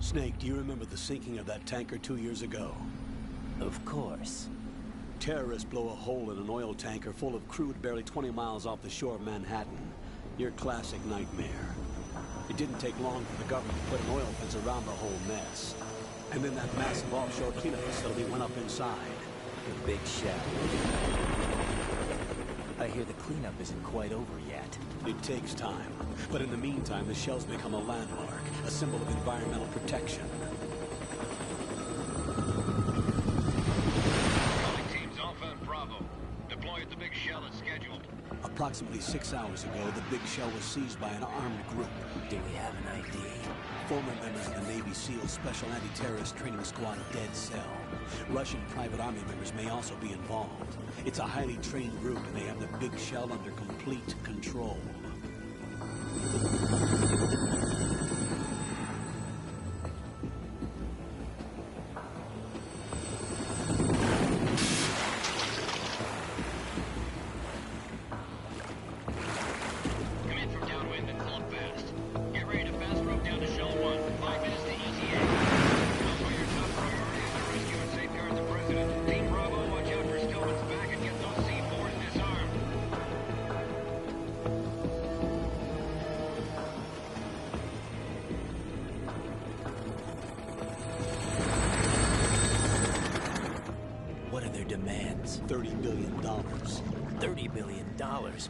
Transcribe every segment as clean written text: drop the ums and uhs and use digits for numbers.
Snake, do you remember the sinking of that tanker 2 years ago? Of course. Terrorists blow a hole in an oil tanker full of crude barely 20 miles off the shore of Manhattan. Your classic nightmare. It didn't take long for the government to put an oil fence around the whole mess. And then that massive offshore cleanup facility went up inside. The big shell. I hear the cleanup isn't quite over yet. It takes time. But in the meantime, the shell's become a landmark, a symbol of environmental protection. Calling teams Alpha and Bravo. Deploy at the big shell as scheduled. Approximately 6 hours ago, the big shell was seized by an armed group. Do we have an ID? Former members of the Navy SEAL Special Anti-Terrorist Training Squad Dead Cell. Russian private army members may also be involved. It's a highly trained group, and they have the big shell under complete control. Demands. $30 billion. $30 billion?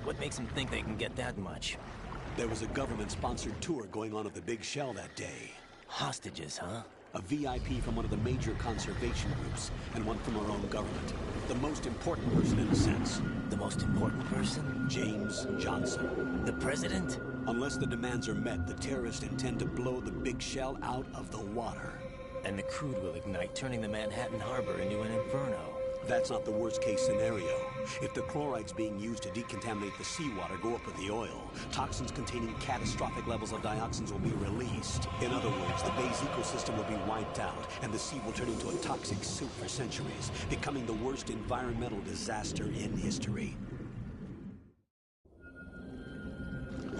What makes them think they can get that much? There was a government-sponsored tour going on at the big shell that day. Hostages, huh? A VIP from one of the major conservation groups, and one from our own government. The most important person in a sense. The most important person? James Johnson. The president? Unless the demands are met, the terrorists intend to blow the big shell out of the water. And the crude will ignite, turning the Manhattan harbor into an inferno. That's not the worst-case scenario. If the chlorides being used to decontaminate the seawater go up with the oil, toxins containing catastrophic levels of dioxins will be released. In other words, the bay's ecosystem will be wiped out, and the sea will turn into a toxic soup for centuries, becoming the worst environmental disaster in history.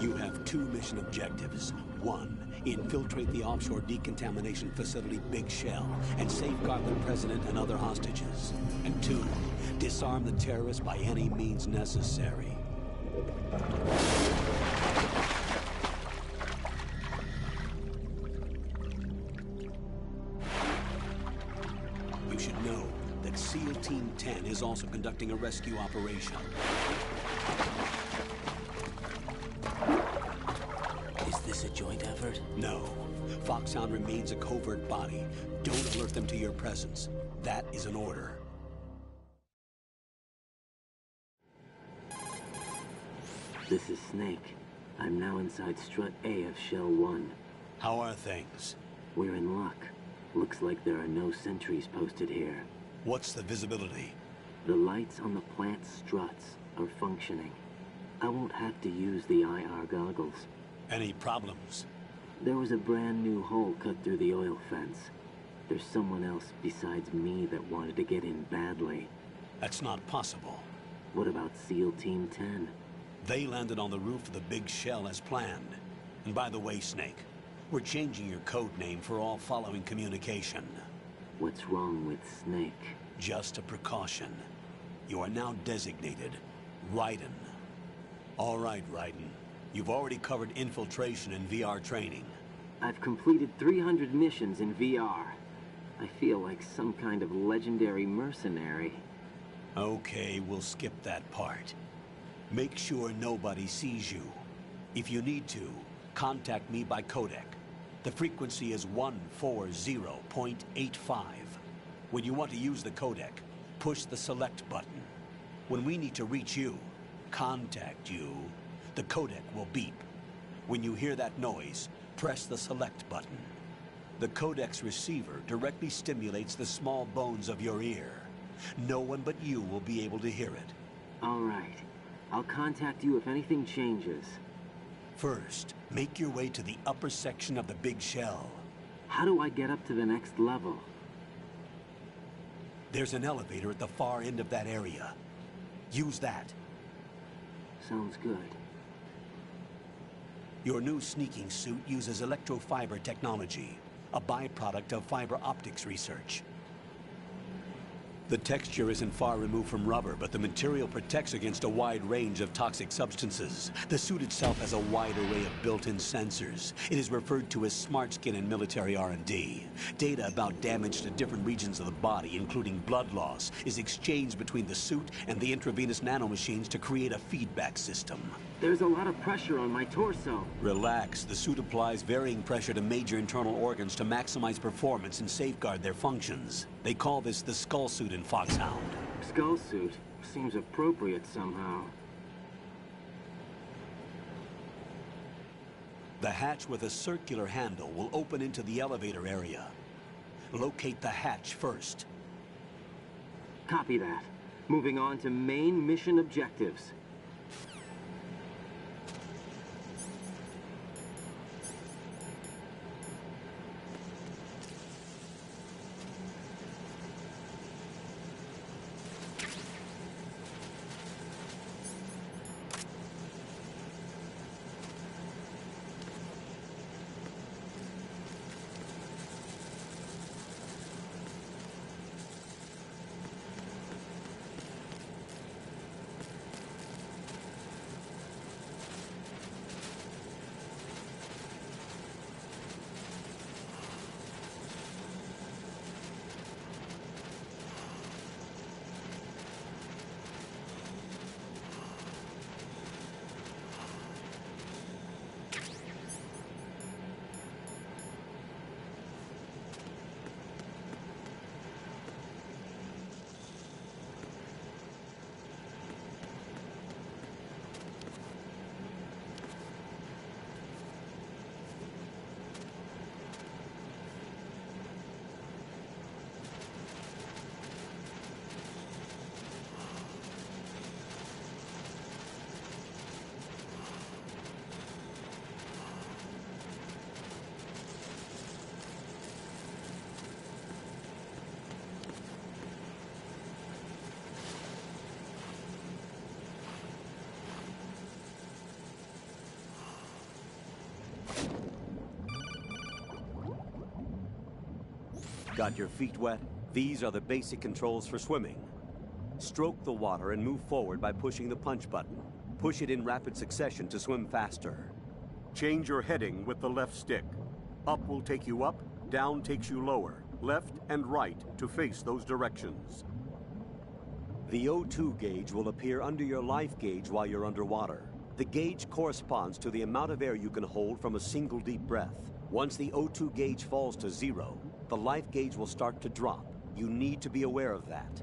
You have 2 mission objectives. 1, infiltrate the offshore decontamination facility Big Shell and safeguard the president and other hostages. And 2, disarm the terrorists by any means necessary. You should know that SEAL Team 10 is also conducting a rescue operation. Is this a joint effort? No. Foxhound remains a covert body. Don't alert them to your presence. That is an order. This is Snake. I'm now inside Strut A of Shell 1. How are things? We're in luck. Looks like there are no sentries posted here. What's the visibility? The lights on the plant struts are functioning. I won't have to use the IR goggles. Any problems? There was a brand new hole cut through the oil fence. There's someone else besides me that wanted to get in badly. That's not possible. What about SEAL Team 10? They landed on the roof of the Big Shell as planned. And by the way, Snake, we're changing your code name for all following communication. What's wrong with Snake? Just a precaution. You are now designated Raiden. All right, Raiden. You've already covered infiltration and VR training. I've completed 300 missions in VR. I feel like some kind of legendary mercenary. Okay, we'll skip that part. Make sure nobody sees you. If you need to, contact me by codec. The frequency is 140.85. When you want to use the codec, push the select button. When we need to reach you, contact you, the codec will beep. When you hear that noise, press the select button. The codec's receiver directly stimulates the small bones of your ear. No one but you will be able to hear it. All right. I'll contact you if anything changes. First, make your way to the upper section of the Big Shell. How do I get up to the next level? There's an elevator at the far end of that area. Use that. Sounds good. Your new sneaking suit uses electrofiber technology. a byproduct of fiber optics research. The texture isn't far removed from rubber, but the material protects against a wide range of toxic substances. The suit itself has a wide array of built-in sensors. It is referred to as smart skin in military R&D. Data about damage to different regions of the body, including blood loss, is exchanged between the suit and the intravenous nanomachines to create a feedback system. There's a lot of pressure on my torso. Relax. The suit applies varying pressure to major internal organs to maximize performance and safeguard their functions. They call this the skull suit in Foxhound. Skull suit seems appropriate somehow. The hatch with a circular handle will open into the elevator area. Locate the hatch first. Copy that. Moving on to main mission objectives. Got your feet wet? These are the basic controls for swimming. Stroke the water and move forward by pushing the punch button. Push it in rapid succession to swim faster. Change your heading with the left stick. Up will take you up, down takes you lower, left and right to face those directions. The O2 gauge will appear under your life gauge while you're underwater. The gauge corresponds to the amount of air you can hold from a single deep breath. Once the O2 gauge falls to 0, the life gauge will start to drop. You need to be aware of that.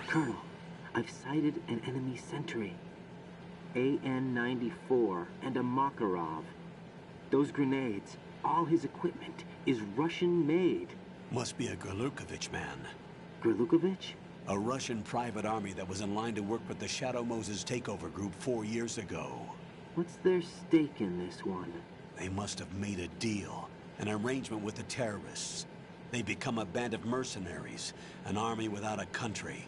Colonel, I've sighted an enemy sentry. AN-94 and a Makarov. Those grenades, all his equipment, is Russian-made. Must be a Gorlukovich man. Gorlukovich? A Russian private army that was in line to work with the Shadow Moses takeover group 4 years ago. What's their stake in this one? They must have made a deal, an arrangement with the terrorists. They become a band of mercenaries, an army without a country.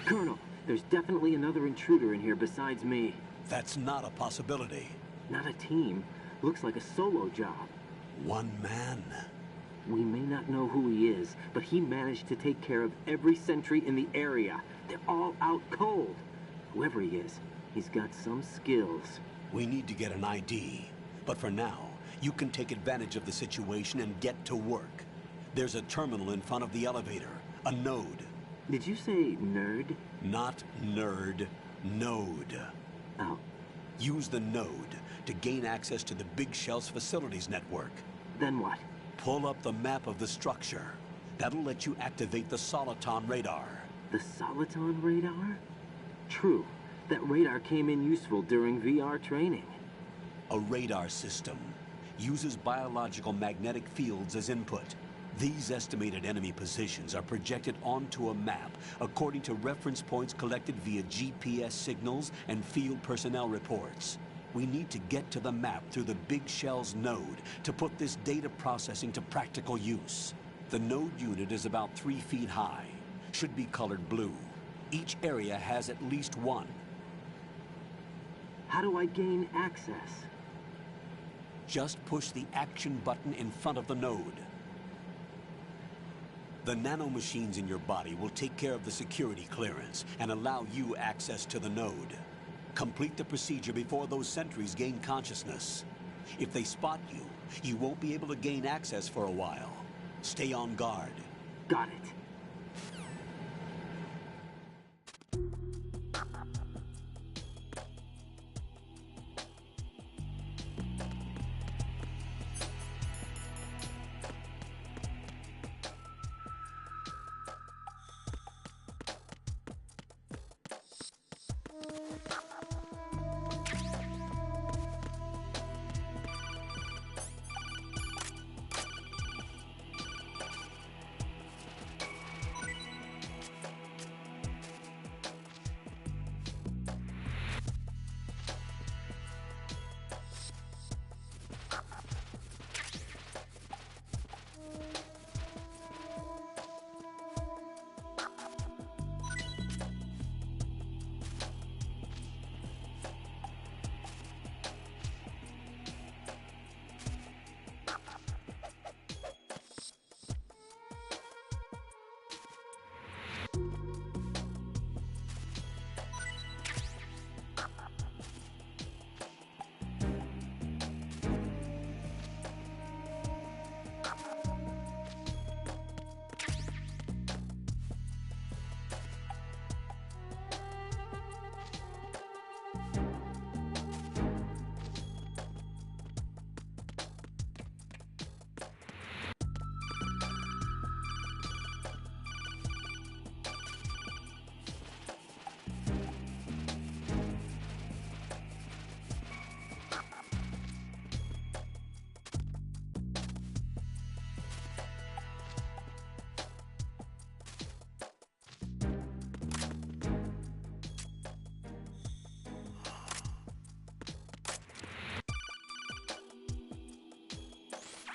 Colonel, there's definitely another intruder in here besides me. That's not a possibility. Not a team. Looks like a solo job. One man. We may not know who he is, but he managed to take care of every sentry in the area. They're all out cold. Whoever he is, he's got some skills. We need to get an ID. But for now, you can take advantage of the situation and get to work. There's a terminal in front of the elevator. A node. Did you say nerd? Not nerd. Node. Oh. Use the node to gain access to the Big Shell's facilities network. Then what? Pull up the map of the structure. That'll let you activate the Soliton radar. The Soliton radar? True. That radar came in useful during VR training. A radar system uses biological magnetic fields as input. These estimated enemy positions are projected onto a map according to reference points collected via GPS signals and field personnel reports. We need to get to the map through the Big Shell's node to put this data processing to practical use. The node unit is about 3 feet high, should be colored blue. Each area has at least one. How do I gain access? Just push the action button in front of the node. The nanomachines in your body will take care of the security clearance and allow you access to the node. Complete the procedure before those sentries gain consciousness. If they spot you, you won't be able to gain access for a while. Stay on guard. Got it.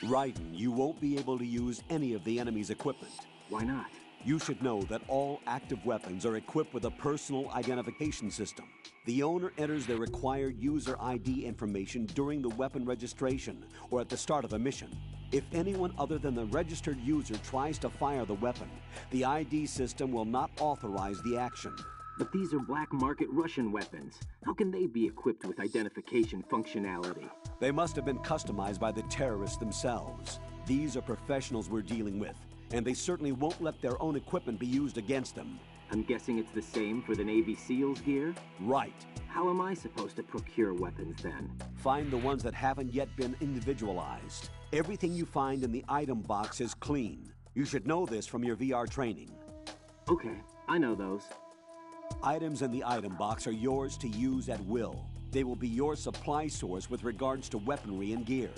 Raiden, you won't be able to use any of the enemy's equipment. Why not? You should know that all active weapons are equipped with a personal identification system. The owner enters their required user ID information during the weapon registration or at the start of a mission. If anyone other than the registered user tries to fire the weapon, the ID system will not authorize the action. But these are black market Russian weapons. How can they be equipped with identification functionality? They must have been customized by the terrorists themselves. These are professionals we're dealing with, and they certainly won't let their own equipment be used against them. I'm guessing it's the same for the Navy SEALs gear? Right. How am I supposed to procure weapons then? Find the ones that haven't yet been individualized. Everything you find in the item box is clean. You should know this from your VR training. Okay, I know those. Items in the item box are yours to use at will. They will be your supply source with regards to weaponry and gear.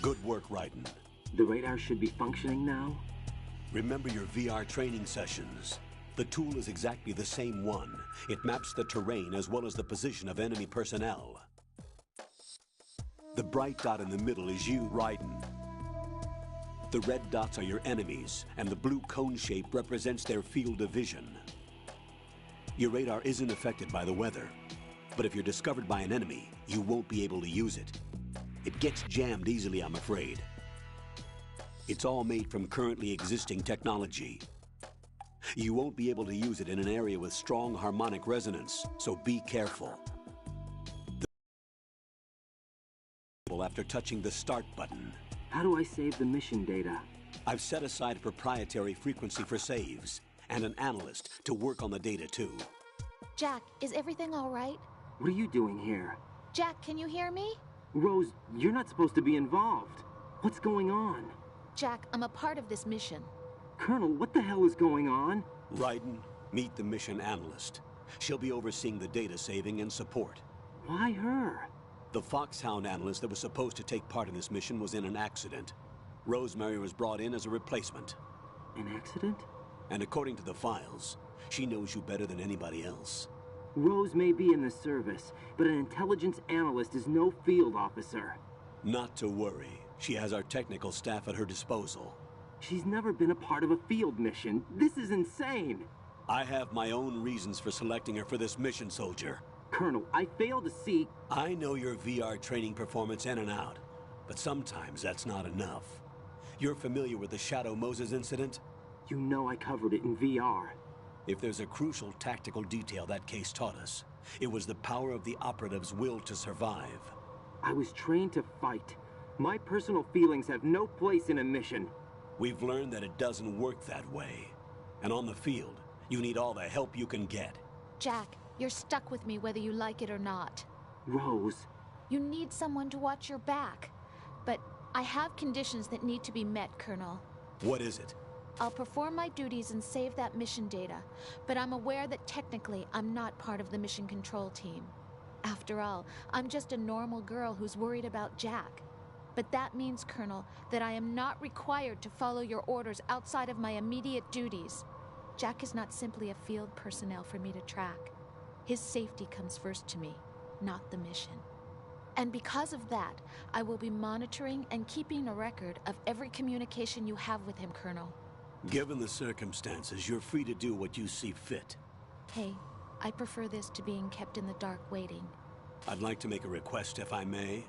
Good work, Raiden. The radar should be functioning now? Remember your VR training sessions. The tool is exactly the same one. It maps the terrain as well as the position of enemy personnel. The bright dot in the middle is you, Raiden. The red dots are your enemies, and the blue cone shape represents their field of vision. Your radar isn't affected by the weather, but if you're discovered by an enemy, you won't be able to use it. It gets jammed easily, I'm afraid. It's all made from currently existing technology. You won't be able to use it in an area with strong harmonic resonance, so be careful. After touching the start button. How do I save the mission data? I've set aside a proprietary frequency for saves, and an analyst to work on the data too. Jack, is everything all right? What are you doing here? Jack, can you hear me? Rose, you're not supposed to be involved. What's going on? Jack, I'm a part of this mission. Colonel, what the hell is going on? Raiden, meet the mission analyst. She'll be overseeing the data saving and support. Why her? The Foxhound analyst that was supposed to take part in this mission was in an accident. Rosemary was brought in as a replacement. An accident? And according to the files, she knows you better than anybody else. Rose may be in the service, but an intelligence analyst is no field officer. Not to worry. She has our technical staff at her disposal. She's never been a part of a field mission. This is insane. I have my own reasons for selecting her for this mission, soldier. Colonel, I fail to see... I know your VR training performance in and out, but sometimes that's not enough. You're familiar with the Shadow Moses incident? You know I covered it in VR. If there's a crucial tactical detail that case taught us, it was the power of the operative's will to survive. I was trained to fight. My personal feelings have no place in a mission. We've learned that it doesn't work that way. And on the field, you need all the help you can get. Jack, you're stuck with me whether you like it or not. Rose. You need someone to watch your back. But I have conditions that need to be met, Colonel. What is it? I'll perform my duties and save that mission data, but I'm aware that technically I'm not part of the mission control team. After all, I'm just a normal girl who's worried about Jack. But that means, Colonel, that I am not required to follow your orders outside of my immediate duties. Jack is not simply a field personnel for me to track. His safety comes first to me, not the mission. And because of that, I will be monitoring and keeping a record of every communication you have with him, Colonel. Given the circumstances, you're free to do what you see fit. Hey, I prefer this to being kept in the dark waiting. I'd like to make a request, if I may.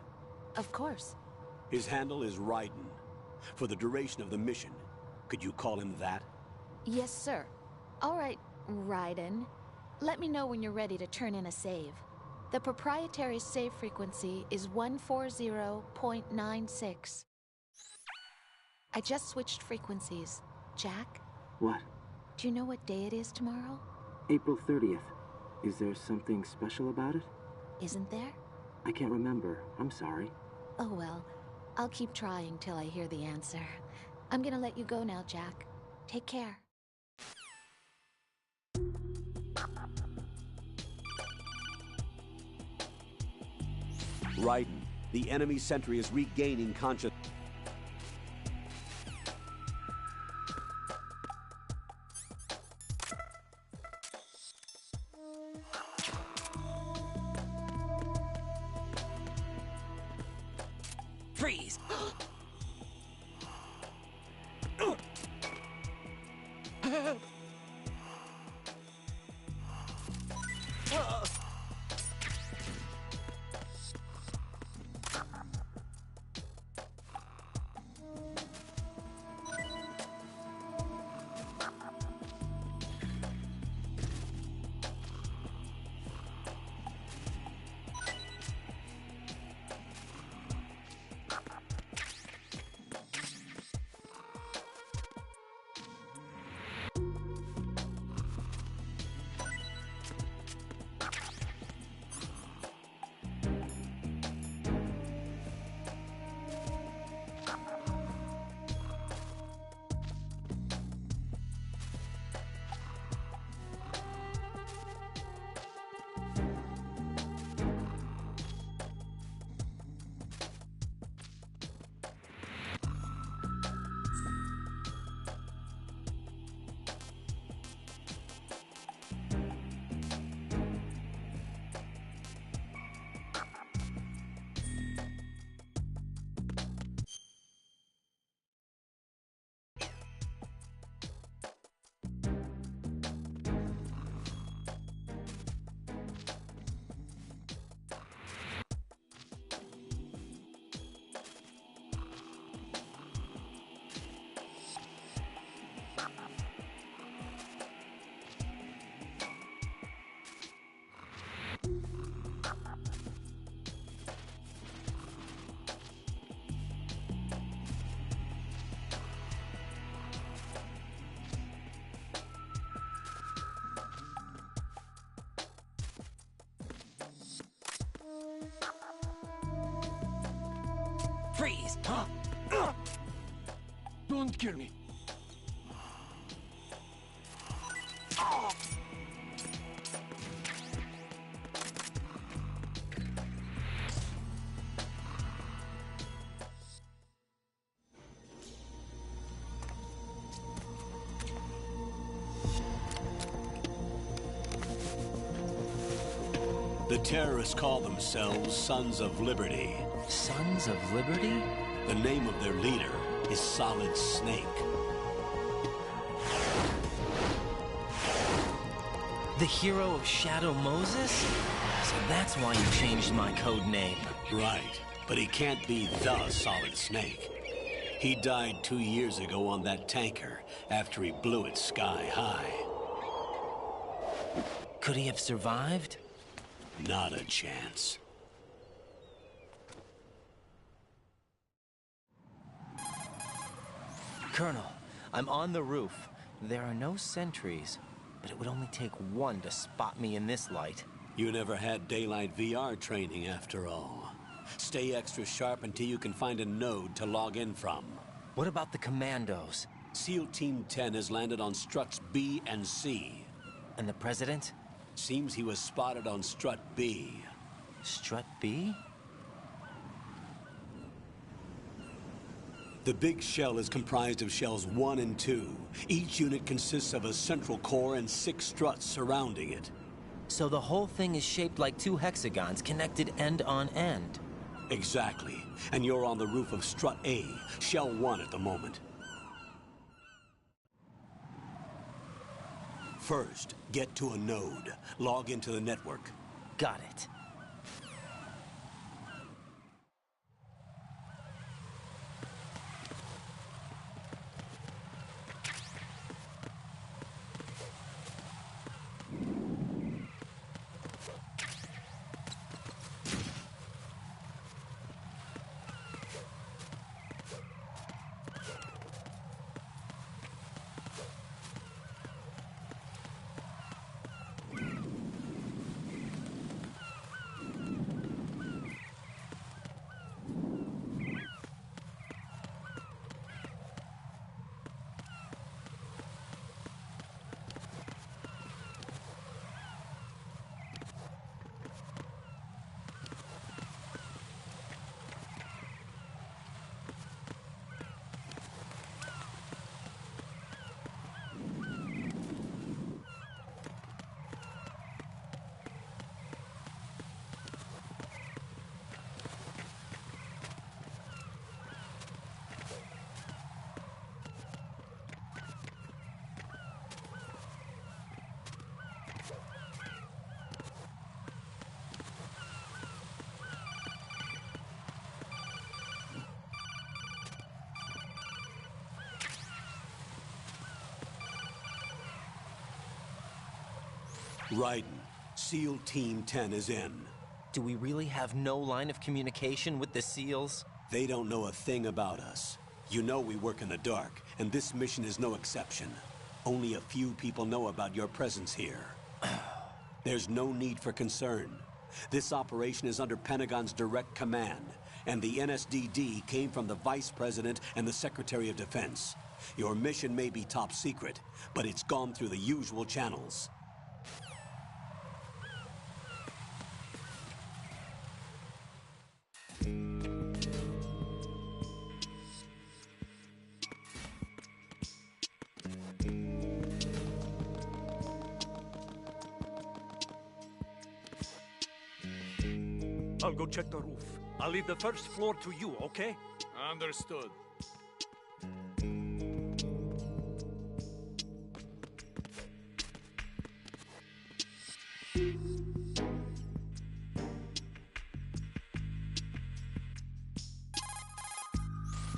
Of course. His handle is Raiden. For the duration of the mission, could you call him that? Yes, sir. All right, Raiden. Let me know when you're ready to turn in a save. The proprietary save frequency is 140.96. I just switched frequencies. Jack? What? Do you know what day it is tomorrow? April 30th. Is there something special about it? Isn't there? I can't remember. I'm sorry. Oh well, I'll keep trying till I hear the answer. I'm gonna let you go now, Jack. Take care. Raiden, the enemy sentry is regaining consciousness. Freeze! Freeze! Don't kill me. The terrorists call themselves Sons of Liberty. Sons of Liberty? The name of their leader is Solid Snake. The hero of Shadow Moses? So that's why you changed my code name. Right, but he can't be the Solid Snake. He died 2 years ago on that tanker after he blew it sky high. Could he have survived? Not a chance. Colonel, I'm on the roof. There are no sentries, but it would only take one to spot me in this light. You never had daylight VR training after all. Stay extra sharp until you can find a node to log in from. What about the commandos? SEAL Team 10 has landed on struts B and C. And the president? Seems he was spotted on strut B. Strut B? The big shell is comprised of shells 1 and 2. Each unit consists of a central core and 6 struts surrounding it. So the whole thing is shaped like 2 hexagons connected end on end. Exactly. And you're on the roof of strut A, shell 1 at the moment. First, get to a node. Log into the network. Got it. Raiden, SEAL Team 10 is in. Do we really have no line of communication with the SEALs? They don't know a thing about us. You know we work in the dark, and this mission is no exception. Only a few people know about your presence here. There's no need for concern. This operation is under Pentagon's direct command, and the NSDD came from the Vice President and the Secretary of Defense. Your mission may be top secret, but it's gone through the usual channels. I'll go check the roof. I'll leave the first floor to you, okay? Understood.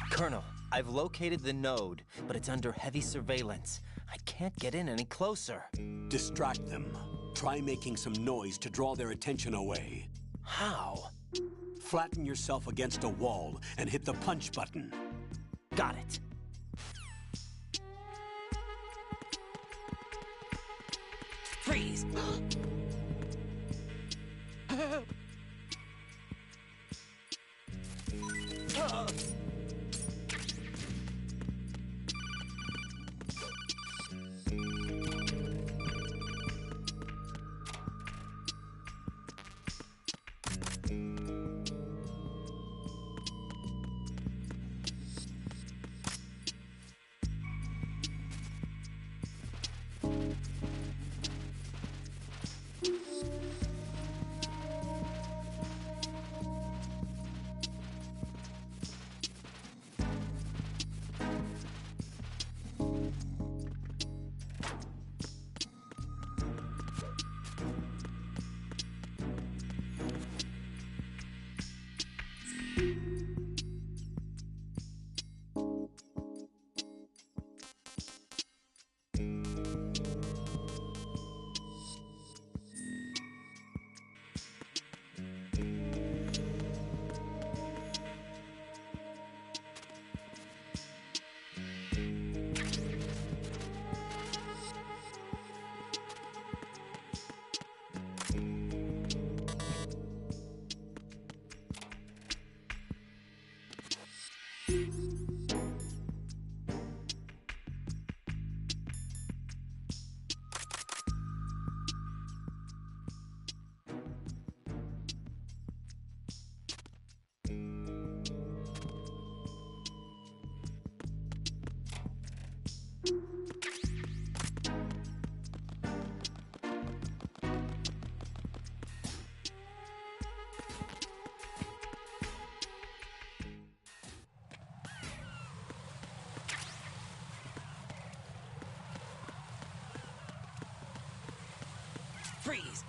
Colonel, I've located the node, but it's under heavy surveillance. I can't get in any closer. Distract them. Try making some noise to draw their attention away. How? Flatten yourself against a wall and hit the punch button. Got it. Freeze! Freeze!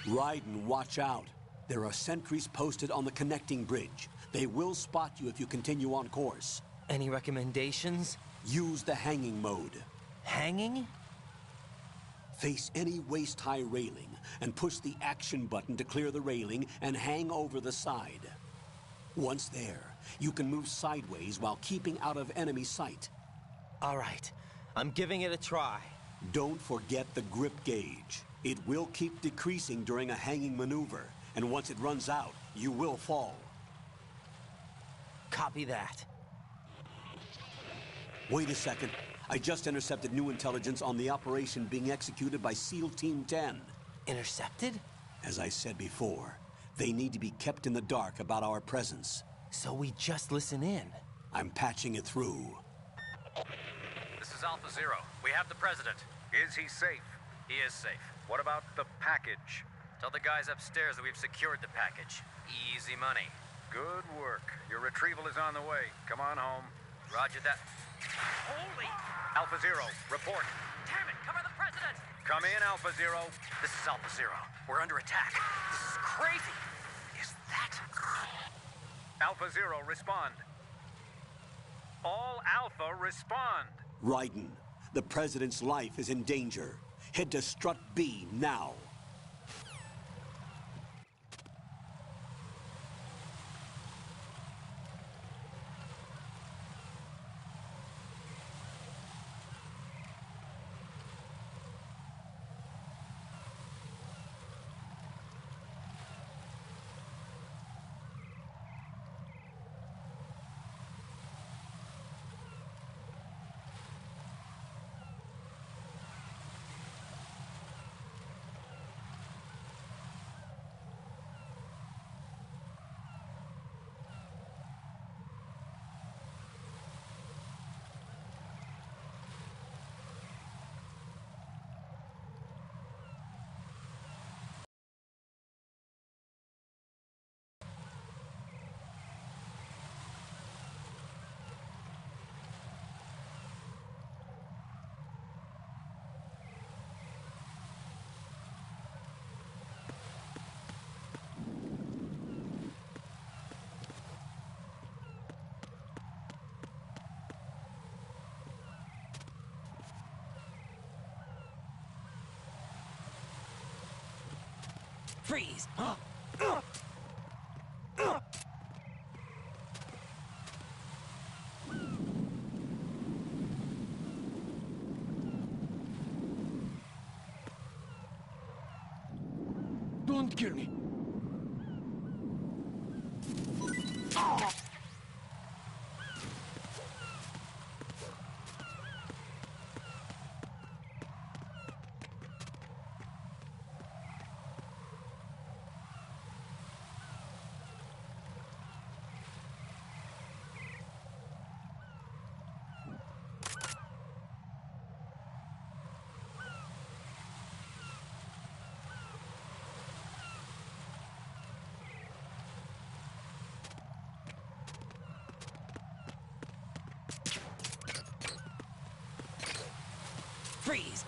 Raiden, watch out. There are sentries posted on the connecting bridge. They will spot you if you continue on course. Any recommendations? Use the hanging mode. Hanging? Face any waist-high railing and push the action button to clear the railing and hang over the side. Once there, you can move sideways while keeping out of enemy sight. All right, I'm giving it a try. Don't forget the grip gauge. It will keep decreasing during a hanging maneuver, and once it runs out, you will fall. Copy that. Wait a second. I just intercepted new intelligence on the operation being executed by SEAL Team 10. Intercepted? As I said before, they need to be kept in the dark about our presence. So we just listen in. I'm patching it through. This is Alpha Zero. We have the President. Is he safe? He is safe. What about the package? Tell the guys upstairs that we've secured the package. Easy money. Good work. Your retrieval is on the way. Come on home. Roger that. Holy! Alpha Zero, report. Damn it! Cover the President! Come in, Alpha Zero. This is Alpha Zero. We're under attack. This is crazy. Is that... Alpha Zero, respond. All Alpha, respond. Raiden, the President's life is in danger. Head to Strut B now. Freeze! Don't kill me. trees.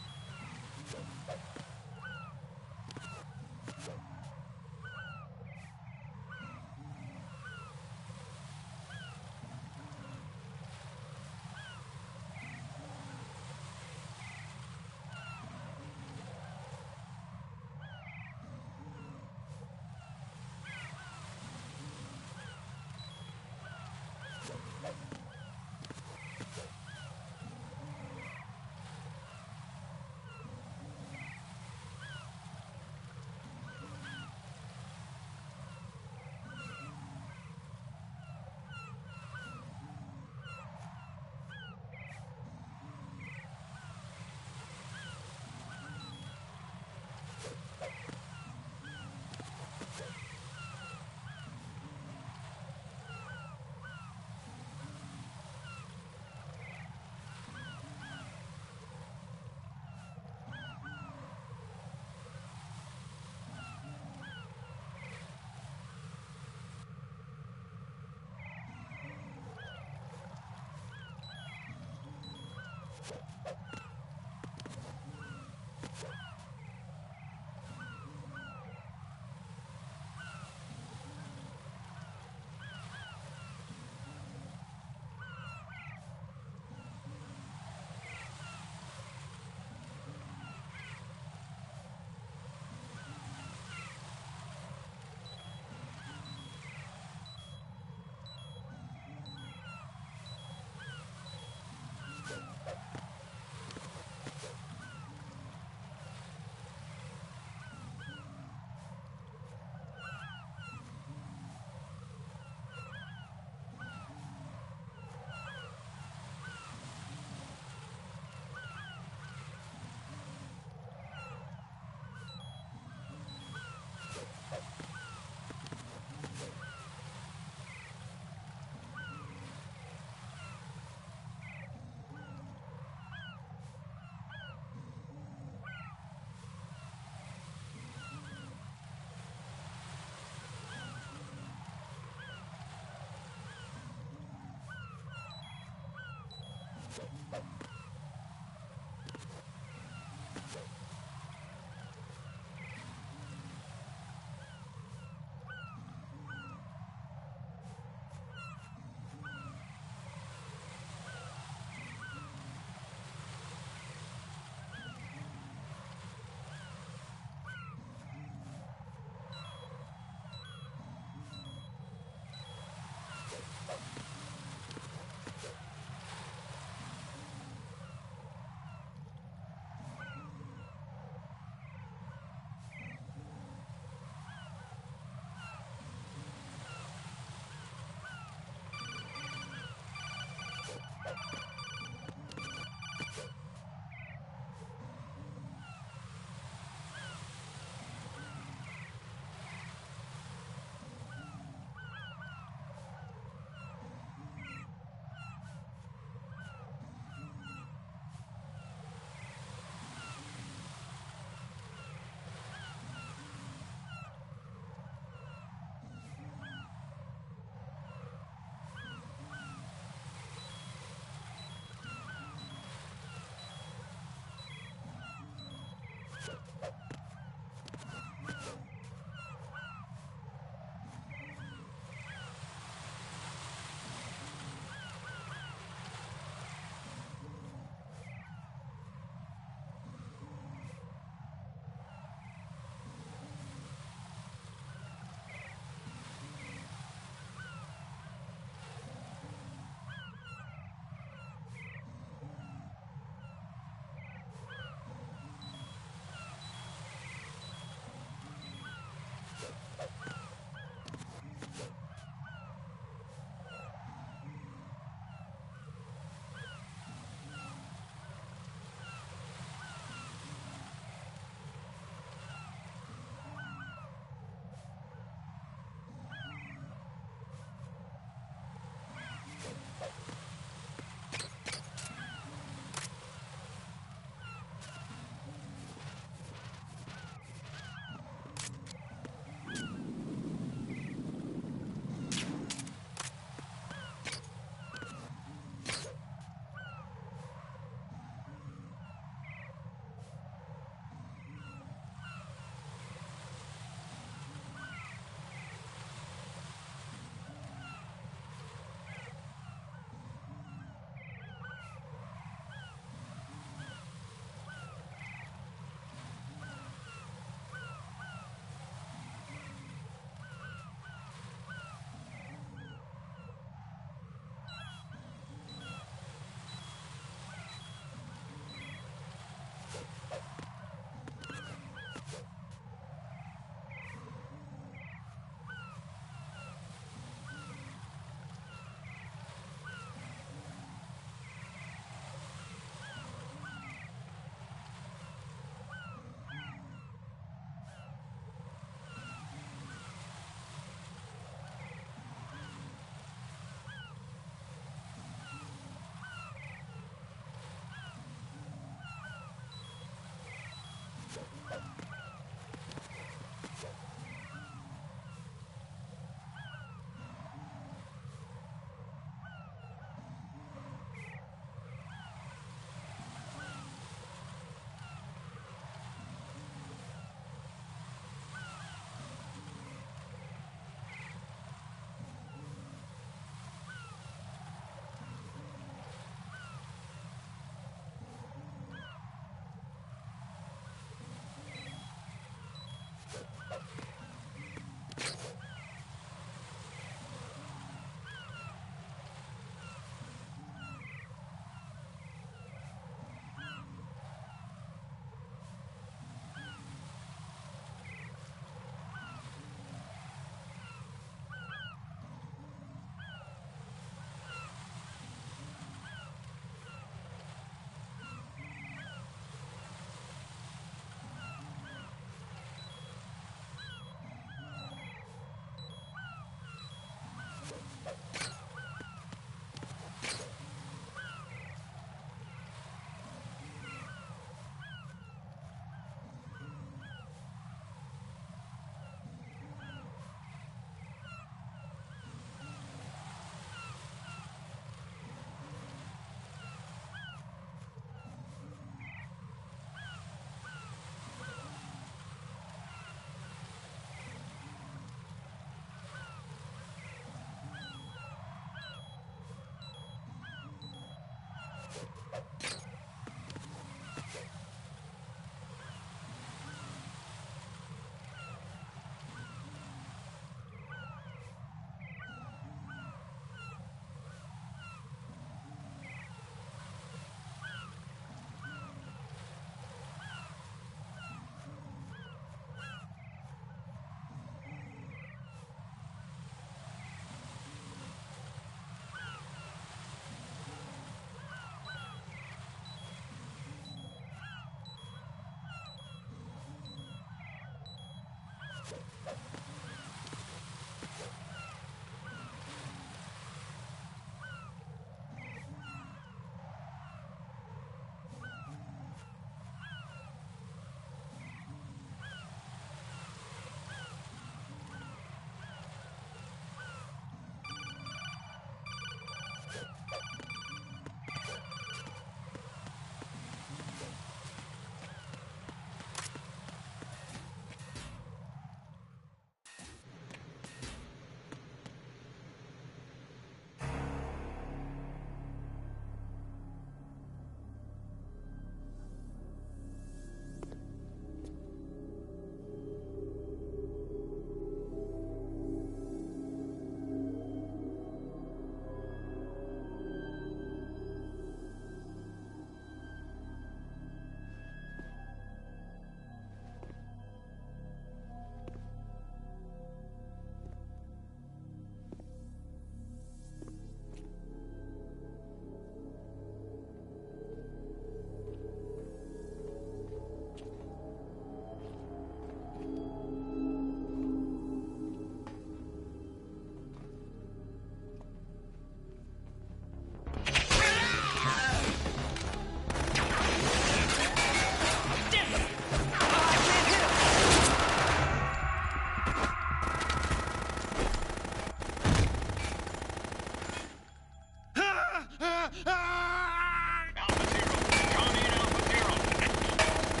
Alpha Zero. Come in, Alpha Zero.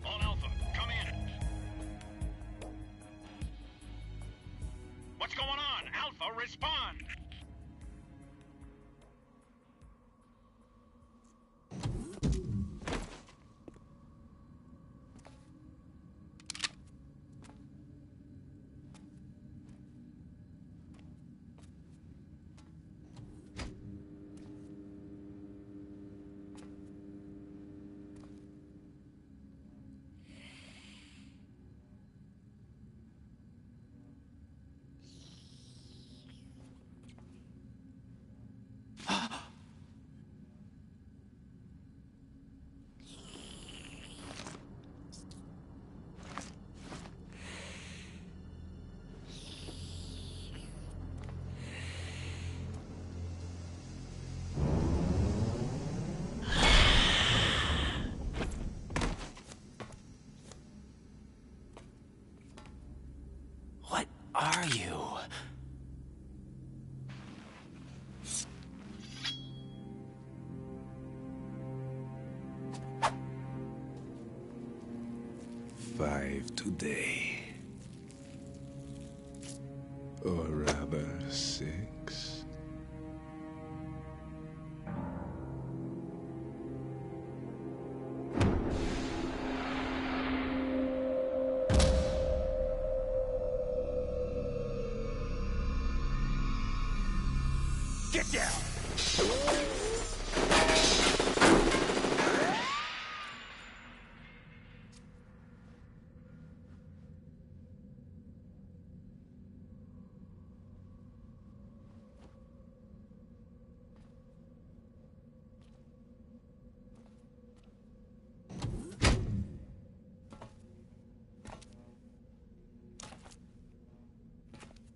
All Alpha, come in. What's going on? Alpha, respond. What are you? Five today. Or rather, 6. Get down!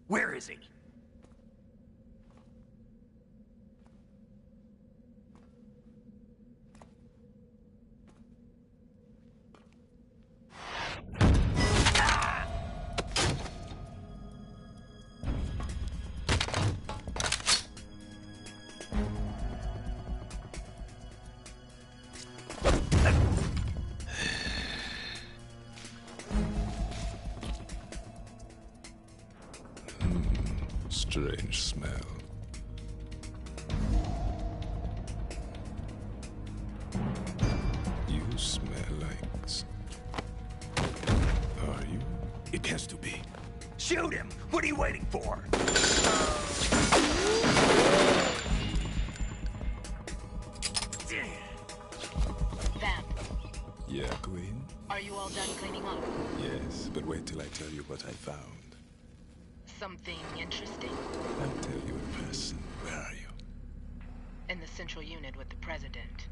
Where is he? Strange smell. You smell like... Are you? It has to be. Shoot him! What are you waiting for? Vamp, Yeah, Queen? are you all done cleaning up? Yes, but wait till I tell you what I found. Something interesting? I'll tell you in person. Where are you? In the central unit with the president.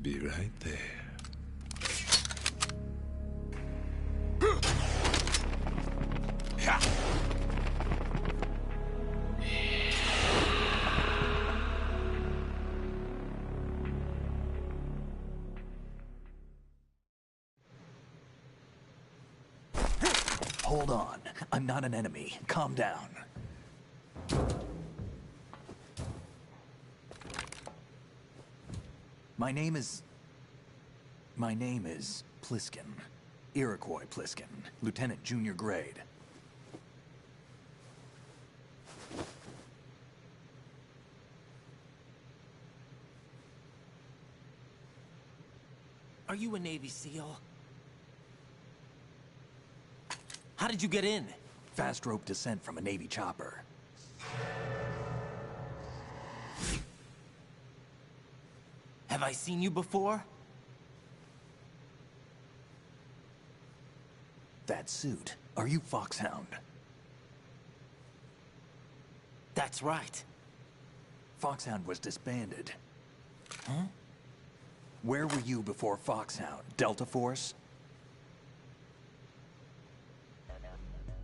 Be right there. Hold on. I'm not an enemy. Calm down. My name is Pliskin. Iroquois Pliskin. Lieutenant Junior Grade. Are you a Navy SEAL? How did you get in? Fast rope descent from a Navy chopper. Have I seen you before? That suit. Are you Foxhound? That's right. Foxhound was disbanded. Huh? Where were you before Foxhound? Delta Force?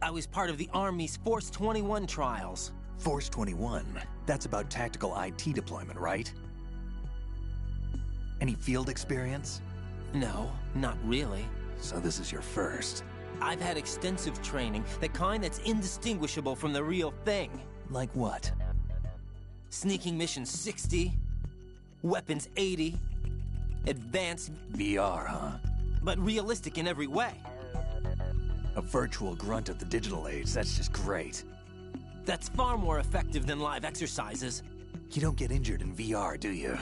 I was part of the Army's Force 21 trials. Force 21? That's about tactical IT deployment, right? Any field experience? No, not really. So this is your first. I've had extensive training, the kind that's indistinguishable from the real thing. Like what? Sneaking missions 60, weapons 80, advanced... VR, huh? But realistic in every way. A virtual grunt of the digital age, that's just great. That's far more effective than live exercises. You don't get injured in VR, do you?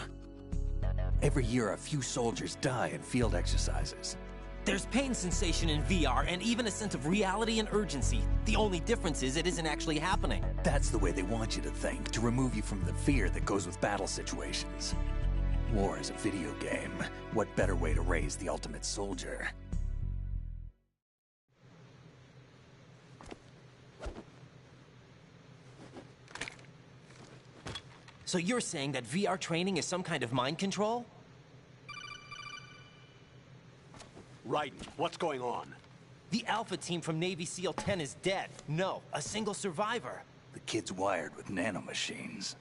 Every year, a few soldiers die in field exercises. There's pain sensation in VR, and even a sense of reality and urgency. The only difference is it isn't actually happening. That's the way they want you to think, to remove you from the fear that goes with battle situations. War is a video game. What better way to raise the ultimate soldier? So you're saying that VR training is some kind of mind control? Raiden, what's going on? The Alpha team from Navy SEAL 10 is dead. No, a single survivor. The kid's wired with nanomachines.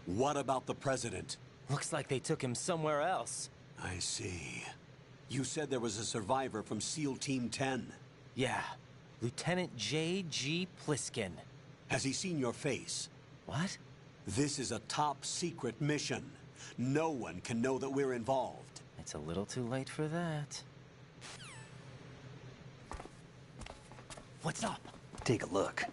What about the President? Looks like they took him somewhere else. I see. You said there was a survivor from SEAL Team 10. Yeah. Lieutenant J.G. Pliskin. Has he seen your face? What? This is a top-secret mission. No one can know that we're involved. It's a little too late for that. What's up? Take a look.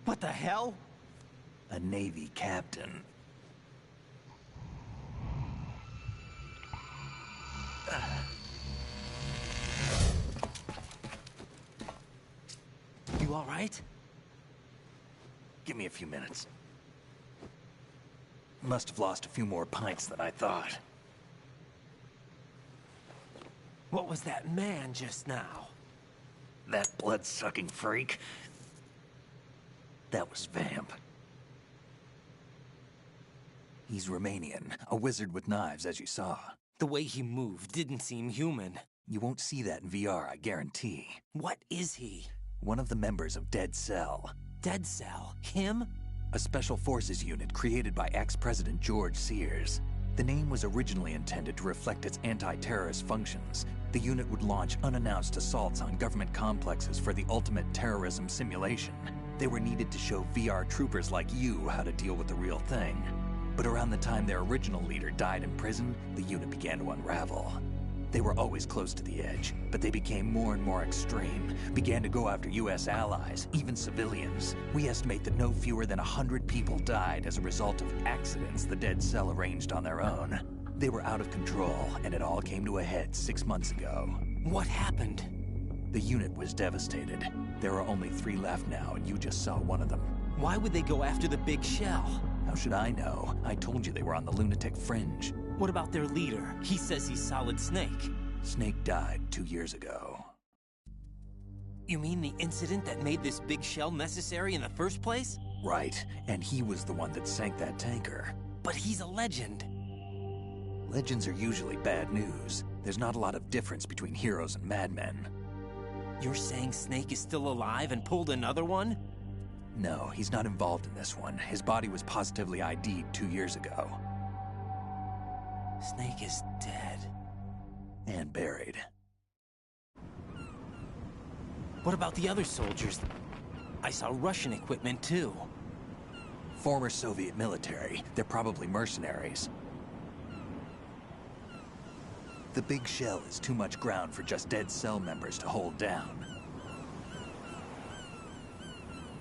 What the hell? A Navy captain. You all right? Give me a few minutes. Must have lost a few more pints than I thought. What was that man just now? That blood-sucking freak? That was Vamp. He's Romanian, a wizard with knives, as you saw. The way he moved didn't seem human. You won't see that in VR, I guarantee. What is he? One of the members of Dead Cell. Dead Cell? Him? A special forces unit created by ex-President George Sears. The name was originally intended to reflect its anti-terrorist functions. The unit would launch unannounced assaults on government complexes for the ultimate terrorism simulation. They were needed to show VR troopers like you how to deal with the real thing. But around the time their original leader died in prison, the unit began to unravel. They were always close to the edge, but they became more and more extreme, began to go after US allies, even civilians. We estimate that no fewer than 100 people died as a result of accidents the Dead Cell arranged on their own. They were out of control, and it all came to a head 6 months ago. What happened? The unit was devastated. There are only 3 left now, and you just saw one of them. Why would they go after the big shell? How should I know? I told you they were on the lunatic fringe. What about their leader? He says he's Solid Snake. Snake died 2 years ago. You mean the incident that made this big shell necessary in the first place? Right, and he was the one that sank that tanker. But he's a legend. Legends are usually bad news. There's not a lot of difference between heroes and madmen. You're saying Snake is still alive and pulled another one? No, he's not involved in this one. His body was positively ID'd 2 years ago. Snake is dead. And buried. What about the other soldiers? I saw Russian equipment too. Former Soviet military. They're probably mercenaries. The big shell is too much ground for just dead cell members to hold down.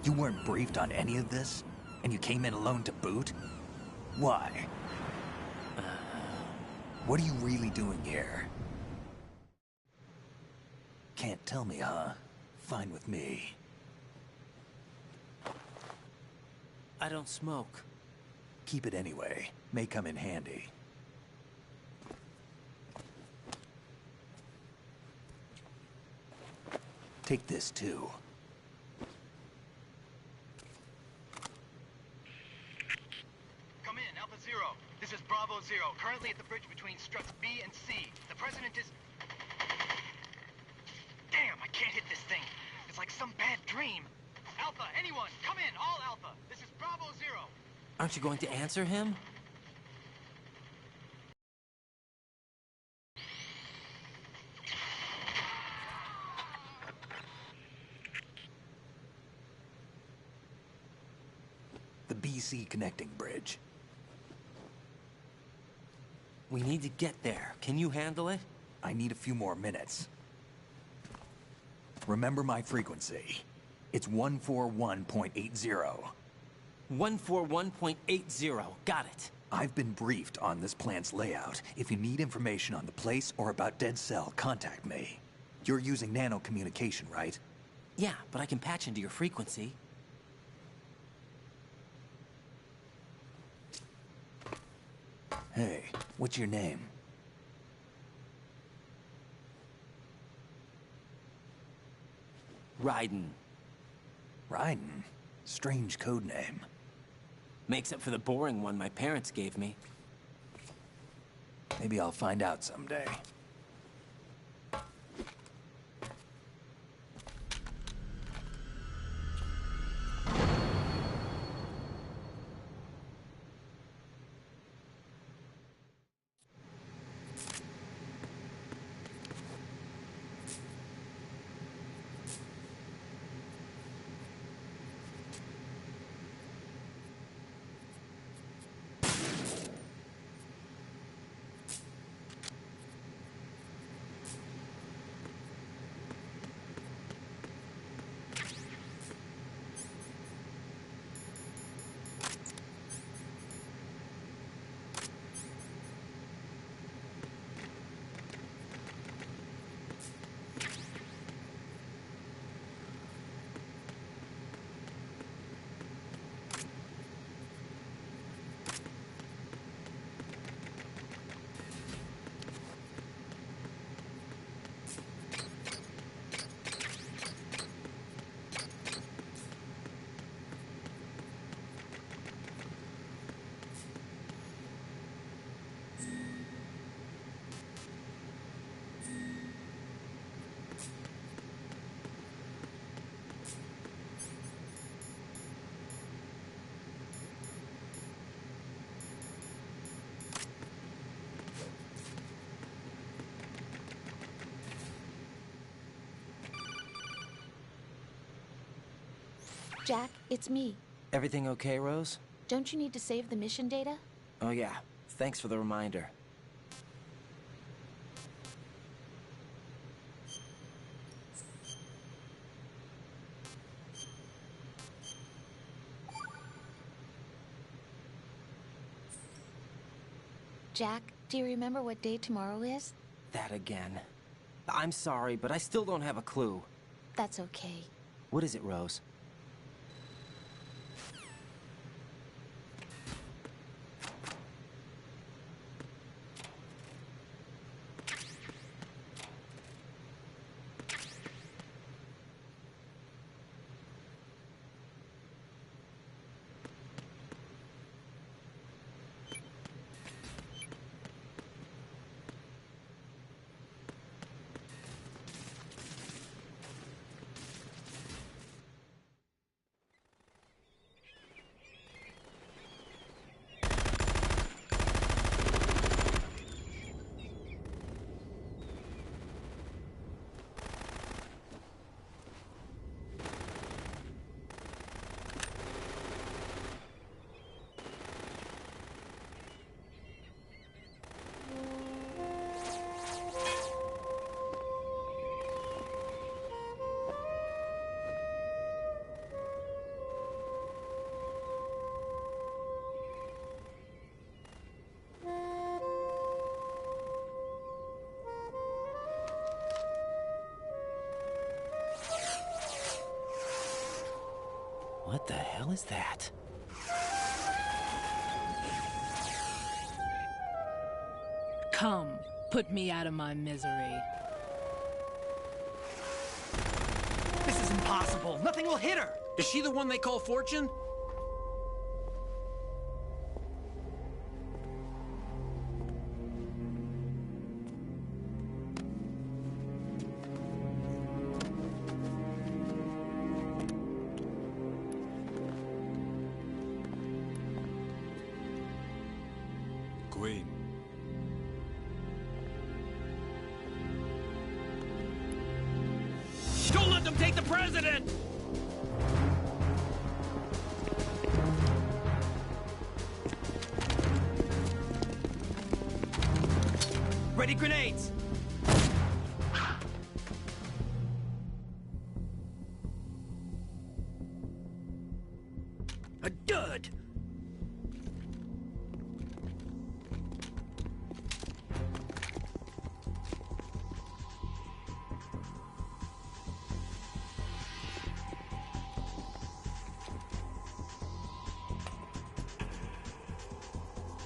You weren't briefed on any of this? And you came in alone to boot? Why? What are you really doing here? Can't tell me, huh? Fine with me. I don't smoke. Keep it anyway. May come in handy. Take this too. Come in, Alpha Zero. This is Bravo Zero, currently at the bridge between struts B and C. The President is... Damn, I can't hit this thing. It's like some bad dream. Alpha, anyone, come in, all Alpha. This is Bravo Zero. Aren't you going to answer him? The BC connecting bridge. We need to get there. Can you handle it? I need a few more minutes. Remember my frequency. It's 141.80. 141.80. Got it. I've been briefed on this plant's layout. If you need information on the place or about Dead Cell, contact me. You're using nano communication, right? Yeah, but I can patch into your frequency. Hey, what's your name? Raiden. Raiden? Strange code name. Makes up for the boring one my parents gave me. Maybe I'll find out someday. Jack, it's me. Everything okay, Rose? Don't you need to save the mission data? Oh yeah. Thanks for the reminder. Jack, do you remember what day tomorrow is? That again. I'm sorry, but I still don't have a clue. That's okay. What is it, Rose? What the hell is that? Come, put me out of my misery. This is impossible. Nothing will hit her. Is she the one they call Fortune? Queen. Don't let them take the president! Ready grenades! A dud!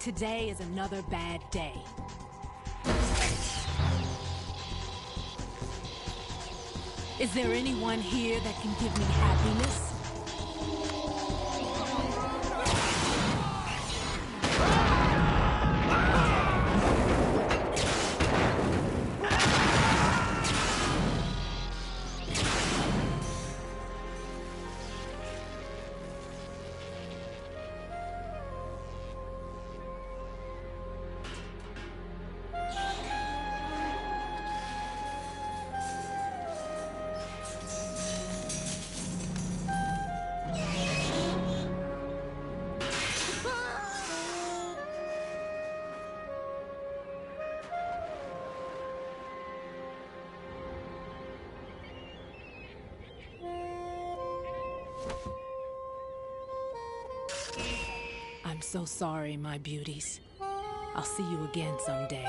Today is another bad day. Is there anyone here that can give me happiness? I'm so sorry, my beauties. I'll see you again someday.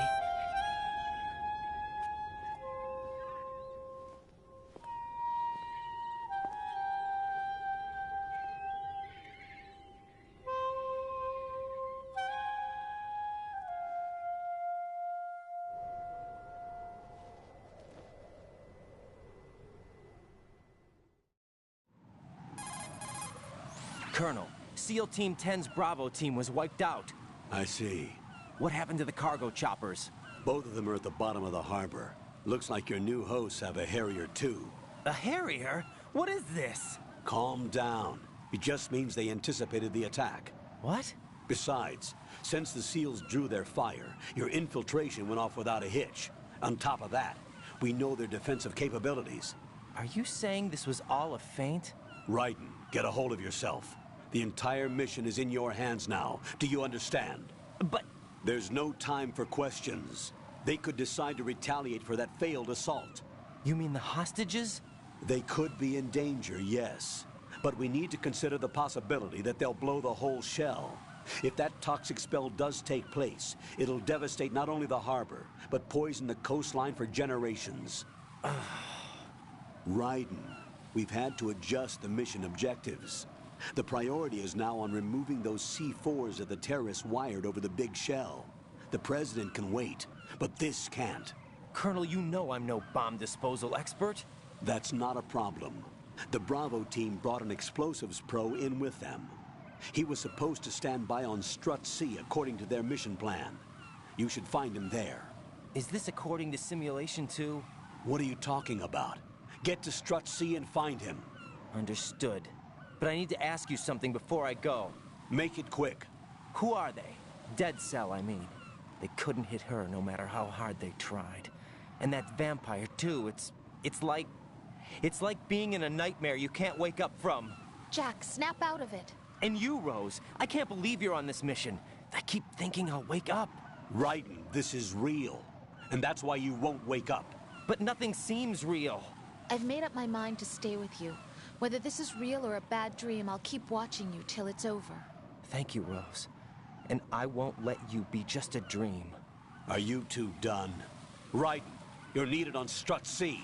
Colonel, SEAL Team 10's Bravo team was wiped out. I see. What happened to the cargo choppers? Both of them are at the bottom of the harbor. Looks like your new hosts have a Harrier too. A Harrier? What is this? Calm down. It just means they anticipated the attack. What? Besides, since the SEALs drew their fire, your infiltration went off without a hitch. On top of that, we know their defensive capabilities. Are you saying this was all a feint? Raiden, get a hold of yourself. The entire mission is in your hands now. Do you understand? But... There's no time for questions. They could decide to retaliate for that failed assault. You mean the hostages? They could be in danger, yes. But we need to consider the possibility that they'll blow the whole shell. If that toxic spell does take place, it'll devastate not only the harbor, but poison the coastline for generations. Raiden, we've had to adjust the mission objectives. The priority is now on removing those C4s that the terrorists wired over the big shell. The President can wait, but this can't. Colonel, you know I'm no bomb disposal expert. That's not a problem. The Bravo team brought an explosives pro in with them. He was supposed to stand by on Strut C according to their mission plan. You should find him there. Is this according to simulation too? What are you talking about? Get to Strut C and find him. Understood. But I need to ask you something before I go. Make it quick. Who are they? Dead Cell, I mean. They couldn't hit her no matter how hard they tried. And that vampire too, it's like being in a nightmare you can't wake up from. Jack, snap out of it. And you, Rose, I can't believe you're on this mission. I keep thinking I'll wake up. Raiden, this is real. And that's why you won't wake up. But nothing seems real. I've made up my mind to stay with you. Whether this is real or a bad dream, I'll keep watching you till it's over. Thank you, Rose. And I won't let you be just a dream. Are you two done? Raiden, you're needed on Strut C.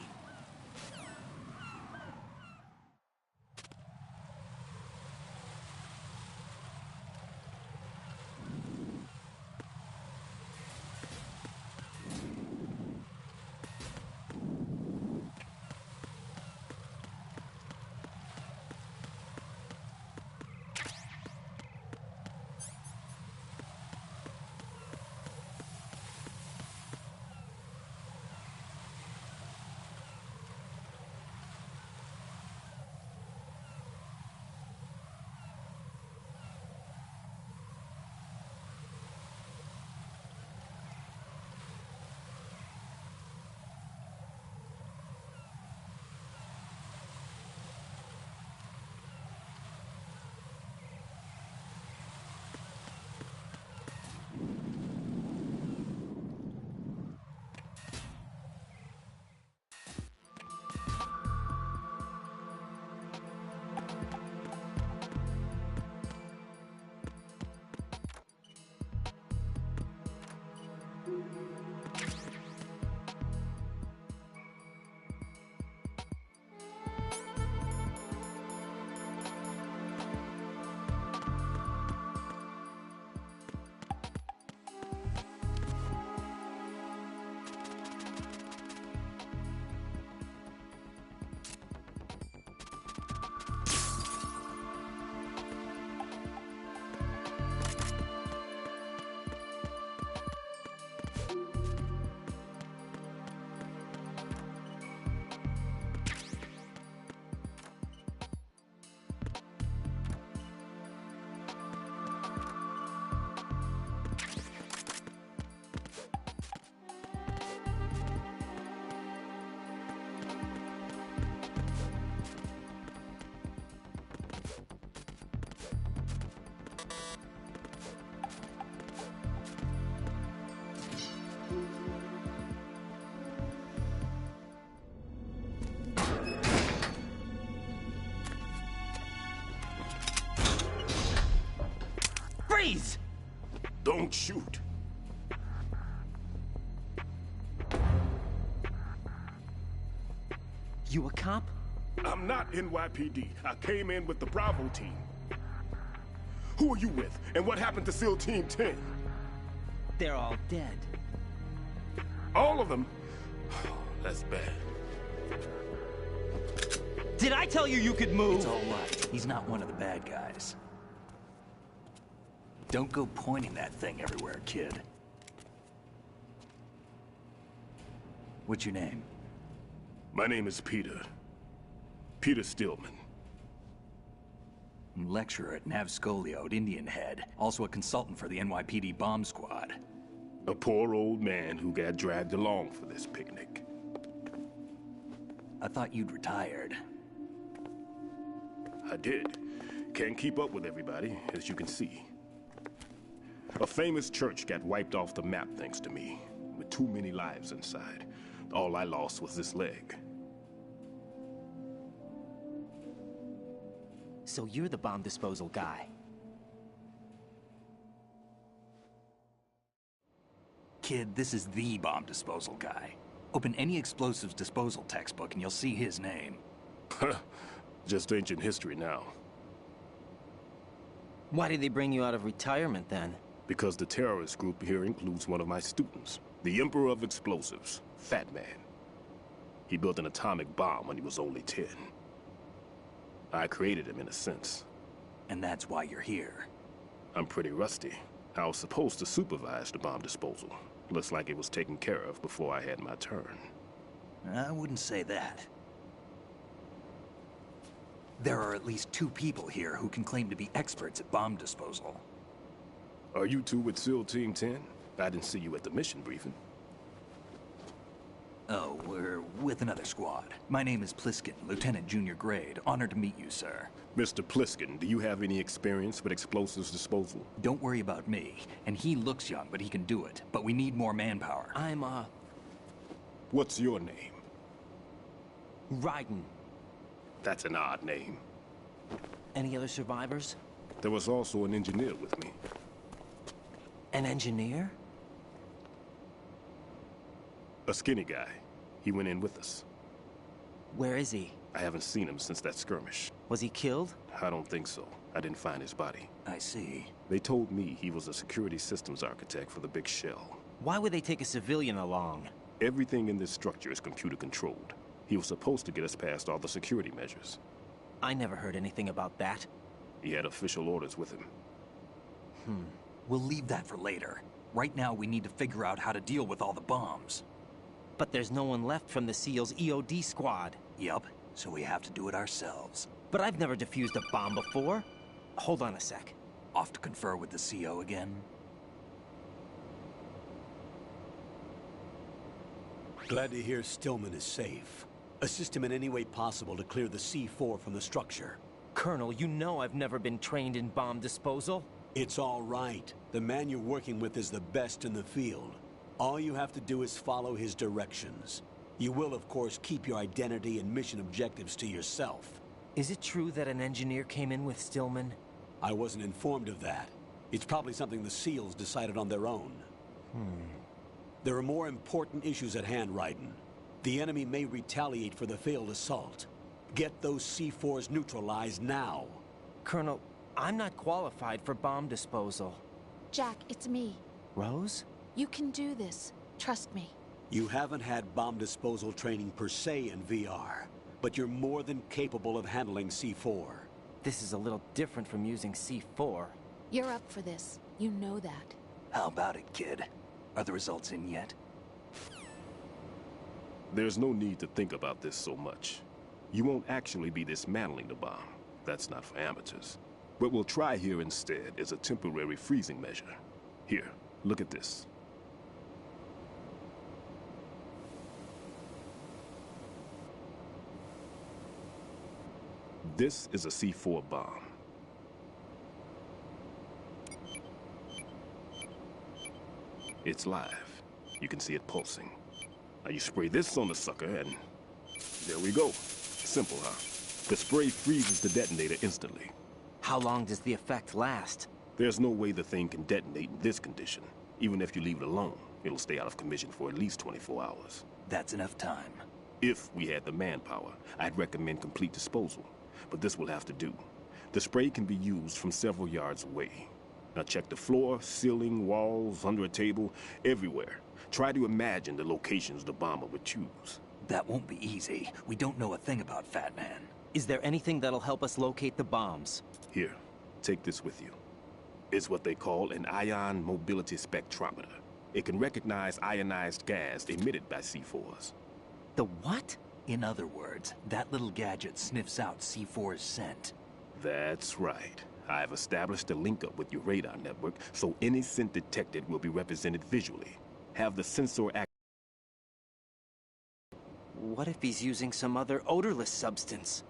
Don't shoot. You a cop? I'm not NYPD. I came in with the Bravo team. Who are you with? And what happened to SEAL Team 10? They're all dead. All of them? That's bad. Did I tell you you could move? It's all right. He's not one of the bad guys. Don't go pointing that thing everywhere, kid. What's your name? My name is Peter. Peter Stillman. Lecturer at Navscolio at Indian Head. Also a consultant for the NYPD bomb squad. A poor old man who got dragged along for this picnic. I thought you'd retired. I did. Can't keep up with everybody, as you can see. A famous church got wiped off the map thanks to me, with too many lives inside. All I lost was this leg. So you're the bomb disposal guy. Kid, this is the bomb disposal guy. Open any explosives disposal textbook and you'll see his name. Just ancient history now. Why did they bring you out of retirement then? Because the terrorist group here includes one of my students, the Emperor of Explosives, Fat Man. He built an atomic bomb when he was only 10. I created him in a sense. And that's why you're here. I'm pretty rusty. I was supposed to supervise the bomb disposal. Looks like it was taken care of before I had my turn. I wouldn't say that. There are at least 2 people here who can claim to be experts at bomb disposal. Are you two with SEAL Team 10? I didn't see you at the mission briefing. Oh, we're with another squad. My name is Pliskin, Lieutenant Junior Grade. Honored to meet you, sir. Mr. Pliskin, do you have any experience with explosives disposal? Don't worry about me. And he looks young, but he can do it. But we need more manpower. I'm, What's your name? Raiden. That's an odd name. Any other survivors? There was also an engineer with me. An engineer? A skinny guy. He went in with us. Where is he? I haven't seen him since that skirmish. Was he killed? I don't think so. I didn't find his body. I see. They told me he was a security systems architect for the big shell. Why would they take a civilian along? Everything in this structure is computer controlled. He was supposed to get us past all the security measures. I never heard anything about that. He had official orders with him. We'll leave that for later. Right now, we need to figure out how to deal with all the bombs. But there's no one left from the SEAL's EOD squad. Yup, so we have to do it ourselves. But I've never defused a bomb before. Hold on a sec. Off to confer with the CO again? Glad to hear Stillman is safe. Assist him in any way possible to clear the C4 from the structure. Colonel, you know I've never been trained in bomb disposal. It's all right. The man you're working with is the best in the field. All you have to do is follow his directions. You will, of course, keep your identity and mission objectives to yourself. Is it true that an engineer came in with Stillman? I wasn't informed of that. It's probably something the SEALs decided on their own. There are more important issues at hand, Raiden. The enemy may retaliate for the failed assault. Get those C4s neutralized now. Colonel, I'm not qualified for bomb disposal. Jack, it's me. Rose? You can do this. Trust me. You haven't had bomb disposal training per se in VR, but you're more than capable of handling C4. This is a little different from using C4. You're up for this. You know that. How about it, kid? Are the results in yet? There's no need to think about this so much. You won't actually be dismantling the bomb. That's not for amateurs. What we'll try here instead is a temporary freezing measure. Here, look at this. This is a C4 bomb. It's live. You can see it pulsing. Now you spray this on the sucker and there we go. Simple, huh? The spray freezes the detonator instantly. How long does the effect last? There's no way the thing can detonate in this condition. Even if you leave it alone, it'll stay out of commission for at least 24 hours. That's enough time. If we had the manpower, I'd recommend complete disposal. But this will have to do. The spray can be used from several yards away. Now check the floor, ceiling, walls, under a table, everywhere. Try to imagine the locations the bomber would choose. That won't be easy. We don't know a thing about Fat Man. Is there anything that'll help us locate the bombs? Here, take this with you. It's what they call an ion mobility spectrometer. It can recognize ionized gas emitted by C4s. The what? In other words, that little gadget sniffs out C4's scent. That's right. I've established a link up with your radar network, so any scent detected will be represented visually. Have the sensor act. What if he's using some other odorless substance?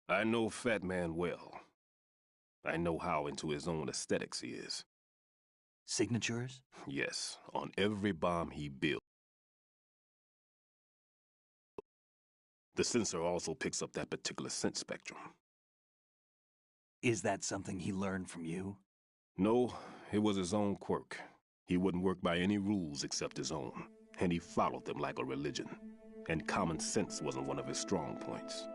I know Fat Man well. I know how into his own aesthetics he is. Signatures? Yes, on every bomb he built. The sensor also picks up that particular scent spectrum. Is that something he learned from you? No, it was his own quirk. He wouldn't work by any rules except his own, and he followed them like a religion. And common sense wasn't one of his strong points.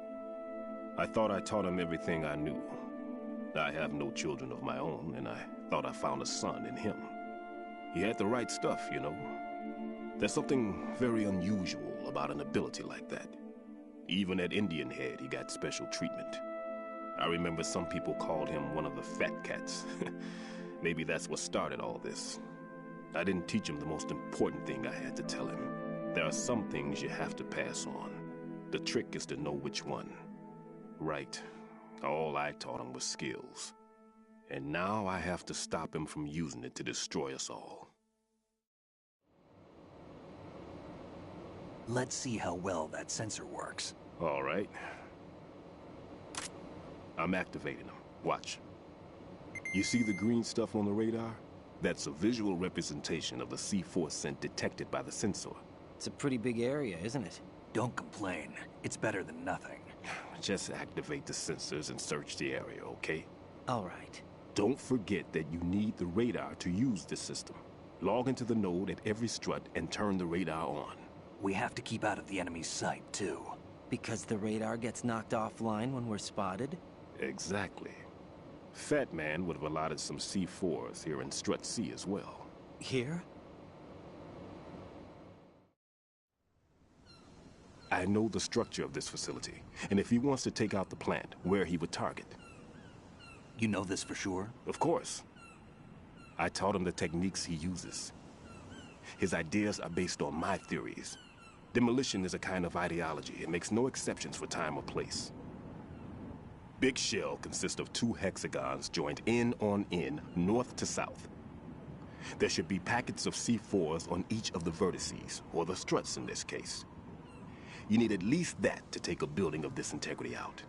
I thought I taught him everything I knew. I have no children of my own, and I thought I found a son in him. He had the right stuff, you know. There's something very unusual about an ability like that. Even at Indian Head, he got special treatment. I remember some people called him one of the fat cats. Maybe that's what started all this. I didn't teach him the most important thing I had to tell him. There are some things you have to pass on. The trick is to know which one. Right. All I taught him was skills. And now I have to stop him from using it to destroy us all. Let's see how well that sensor works. All right. I'm activating them. Watch. You see the green stuff on the radar? That's a visual representation of the C4 scent detected by the sensor. It's a pretty big area, isn't it? Don't complain. It's better than nothing. Just activate the sensors and search the area, okay? All right. Don't forget that you need the radar to use this system. Log into the node at every strut and turn the radar on. We have to keep out of the enemy's sight, too. Because the radar gets knocked offline when we're spotted? Exactly. Fat Man would have allotted some C4s here in Strut C as well. Here? I know the structure of this facility, and if he wants to take out the plant, where he would target. You know this for sure? Of course. I taught him the techniques he uses. His ideas are based on my theories. Demolition is a kind of ideology. It makes no exceptions for time or place. Big shell consists of 2 hexagons joined end on end, north to south. There should be packets of C4s on each of the vertices, or the struts in this case. You need at least that to take a building of this integrity out.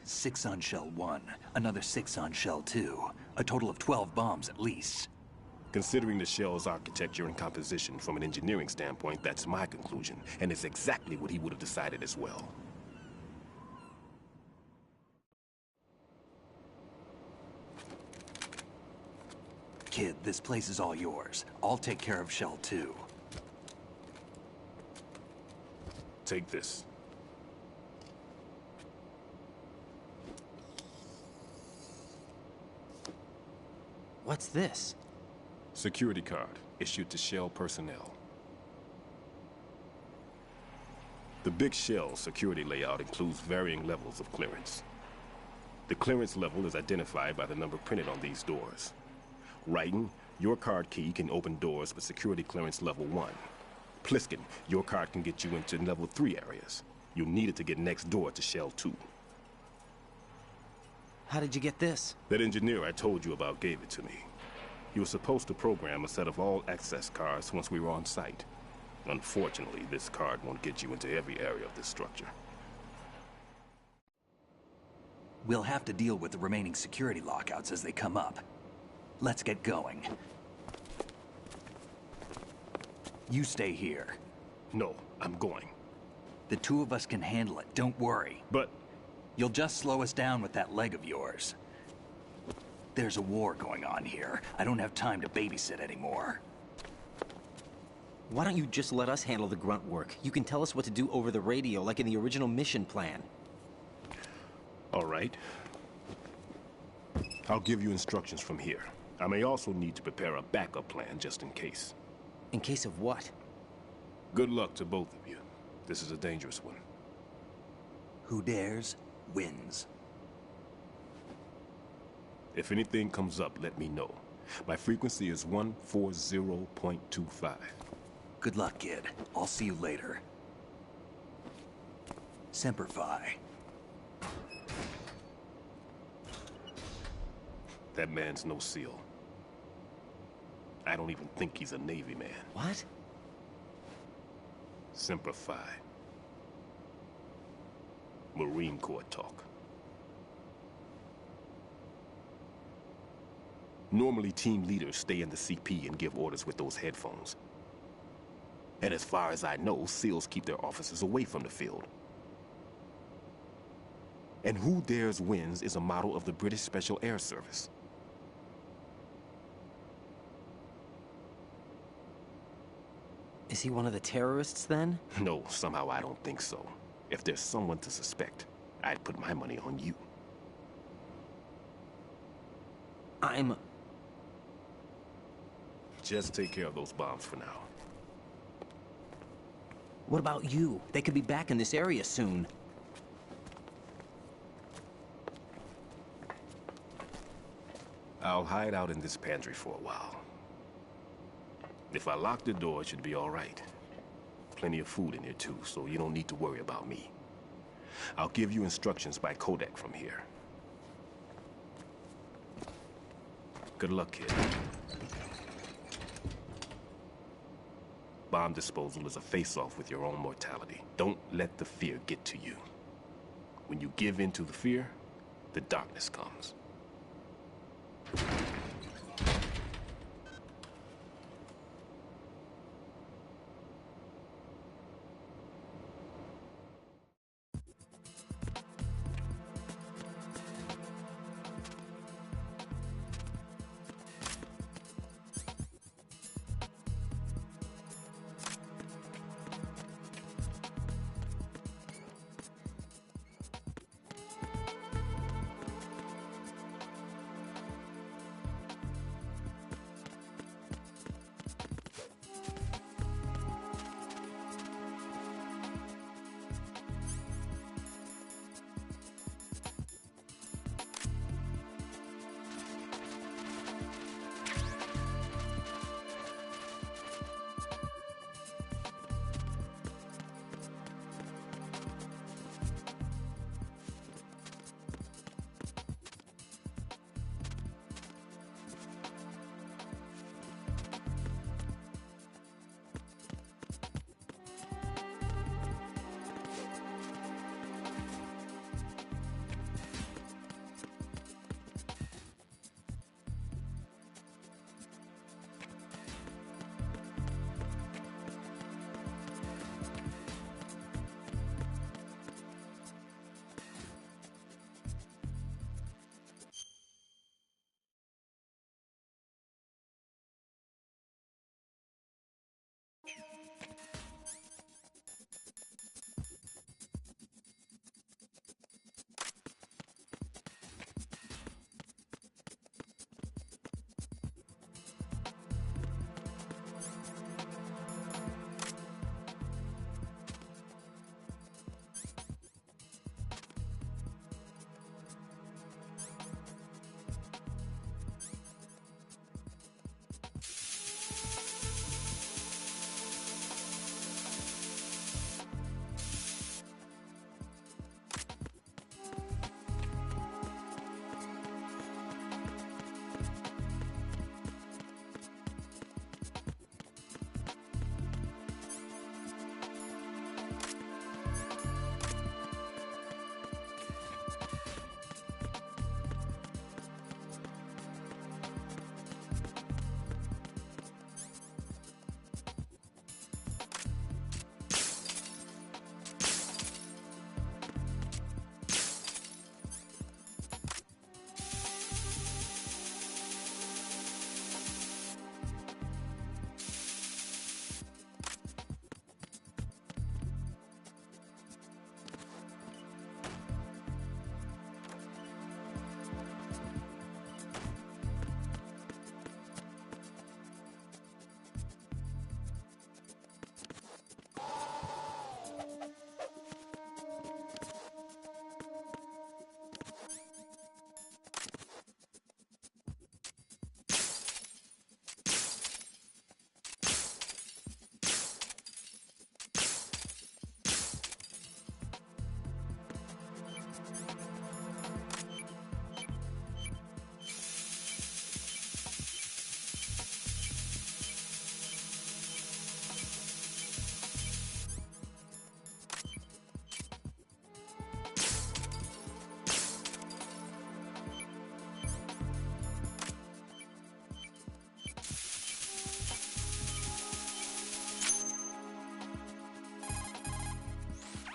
6 on shell 1, another 6 on shell 2. A total of 12 bombs at least. Considering the shell's architecture and composition from an engineering standpoint, that's my conclusion, and it's exactly what he would have decided as well. Kid, this place is all yours. I'll take care of shell 2. Take this. What's this? Security card, issued to Shell personnel. The Big Shell security layout includes varying levels of clearance. The clearance level is identified by the number printed on these doors. Raiden, your card key can open doors with security clearance level 1. Pliskin, your card can get you into level 3 areas. You'll need it to get next door to Shell 2. How did you get this? That engineer I told you about gave it to me. He was supposed to program a set of all access cards once we were on site. Unfortunately, this card won't get you into every area of this structure. We'll have to deal with the remaining security lockouts as they come up. Let's get going. You stay here. No, I'm going. The 2 of us can handle it, don't worry. But You'll just slow us down with that leg of yours. There's a war going on here. I don't have time to babysit anymore. Why don't you just let us handle the grunt work? You can tell us what to do over the radio, like in the original mission plan. All right. I'll give you instructions from here. I may also need to prepare a backup plan just in case. In case of what? Good luck to both of you. This is a dangerous one. Who dares, wins. If anything comes up, let me know. My frequency is 140.25. Good luck, kid. I'll see you later. Semper Fi. That man's no SEAL. I don't even think he's a Navy man. What? Semper Fi. Marine Corps talk. Normally, team leaders stay in the CP and give orders with those headphones. And as far as I know, SEALs keep their officers away from the field. And Who Dares Wins is a model of the British Special Air Service. Is he one of the terrorists, then? No, somehow I don't think so. If there's someone to suspect, I'd put my money on you. Just take care of those bombs for now. What about you? They could be back in this area soon. I'll hide out in this pantry for a while. If I lock the door, it should be all right. Plenty of food in here too, so you don't need to worry about me. I'll give you instructions by codec from here. Good luck, kid. Bomb disposal is a face-off with your own mortality. Don't let the fear get to you. When you give in to the fear, the darkness comes.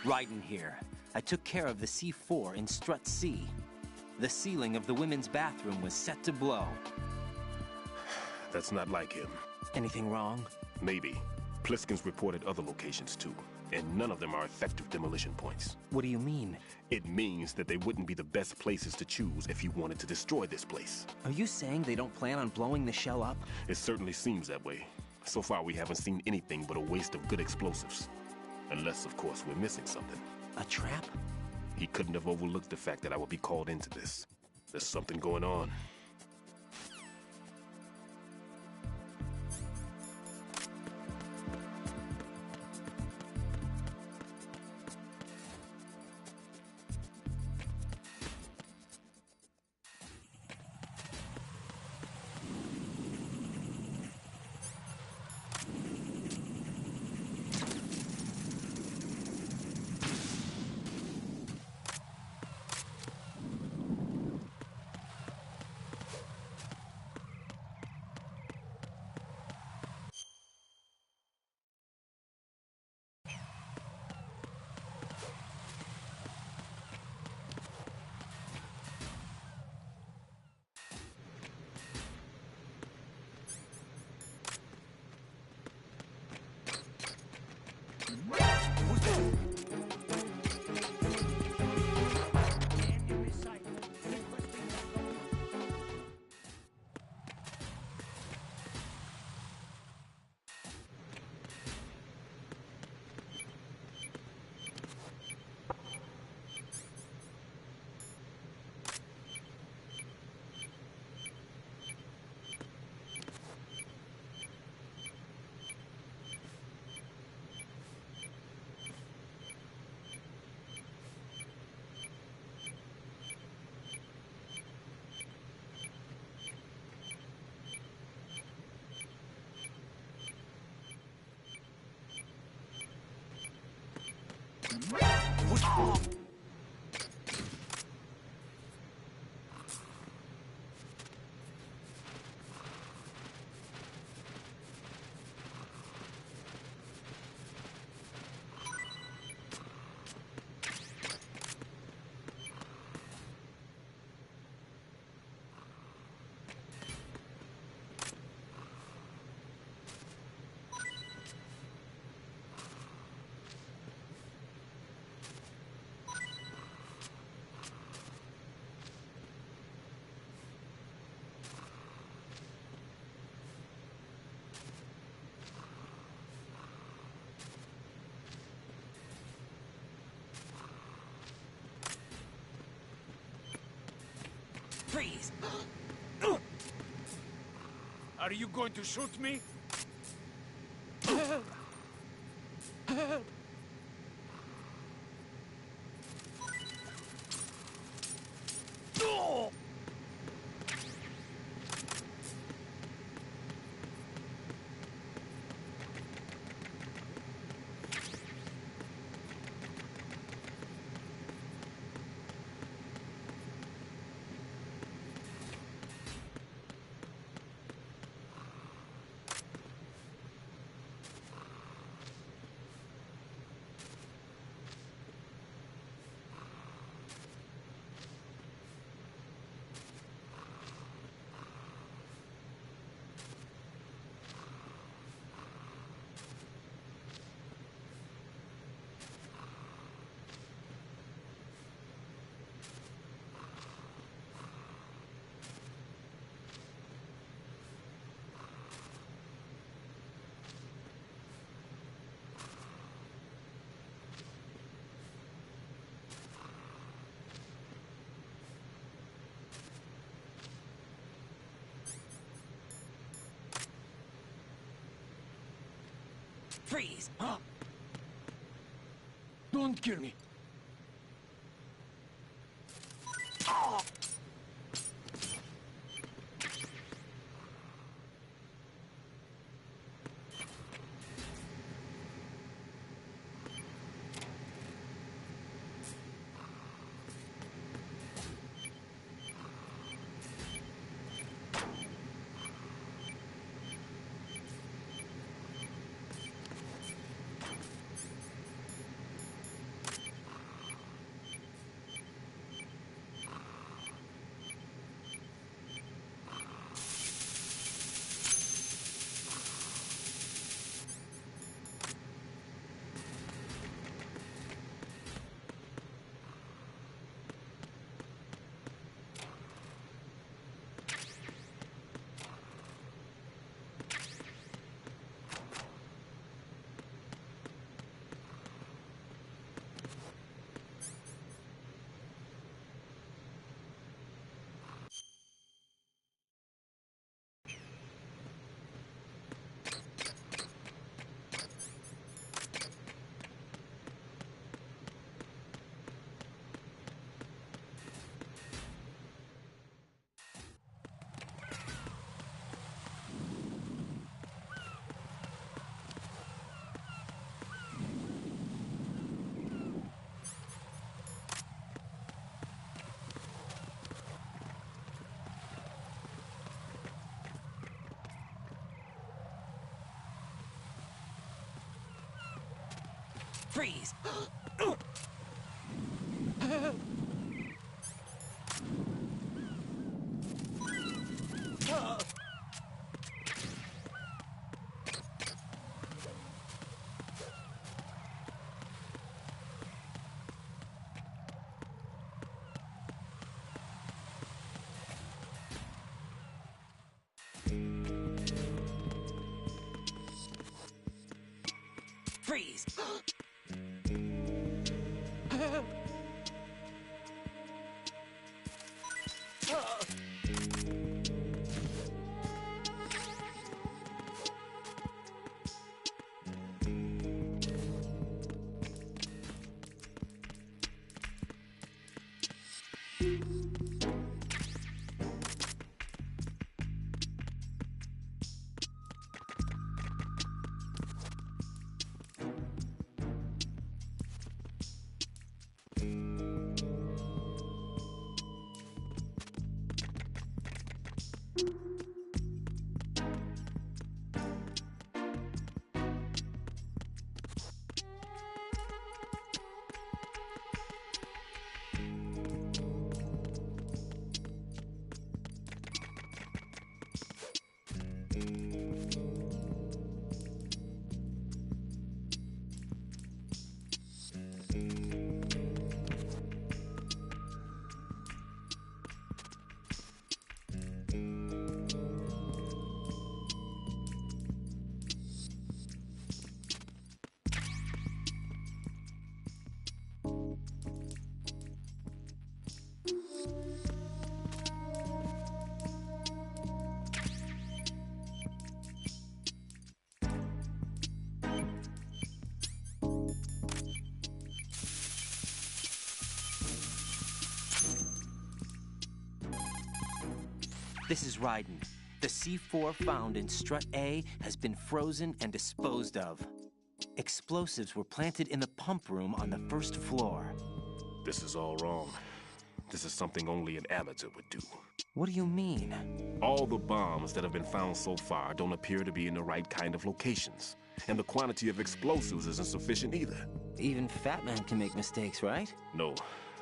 Right in here. I took care of the C4 in Strut C. The ceiling of the women's bathroom was set to blow. That's not like him. Anything wrong? Maybe. Pliskin's reported other locations too, and none of them are effective demolition points. What do you mean? It means that they wouldn't be the best places to choose if you wanted to destroy this place. Are you saying they don't plan on blowing the shell up? It certainly seems that way. So far, we haven't seen anything but a waste of good explosives. Unless, of course, we're missing something. A trap? He couldn't have overlooked the fact that I would be called into this. There's something going on. Freeze! Are you going to shoot me? Freeze! Don't kill me. Freeze! Freeze! This is Raiden. The C4 found in Strut A has been frozen and disposed of. Explosives were planted in the pump room on the first floor. This is all wrong. This is something only an amateur would do. What do you mean? All the bombs that have been found so far don't appear to be in the right kind of locations. And the quantity of explosives isn't sufficient either. Even Fat Man can make mistakes, right? No,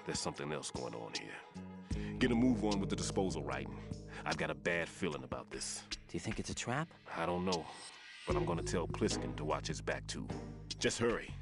there's something else going on here. Get a move on with the disposal, Raiden. I've got a bad feeling about this. Do you think it's a trap? I don't know, but I'm gonna tell Pliskin to watch his back too. Just hurry.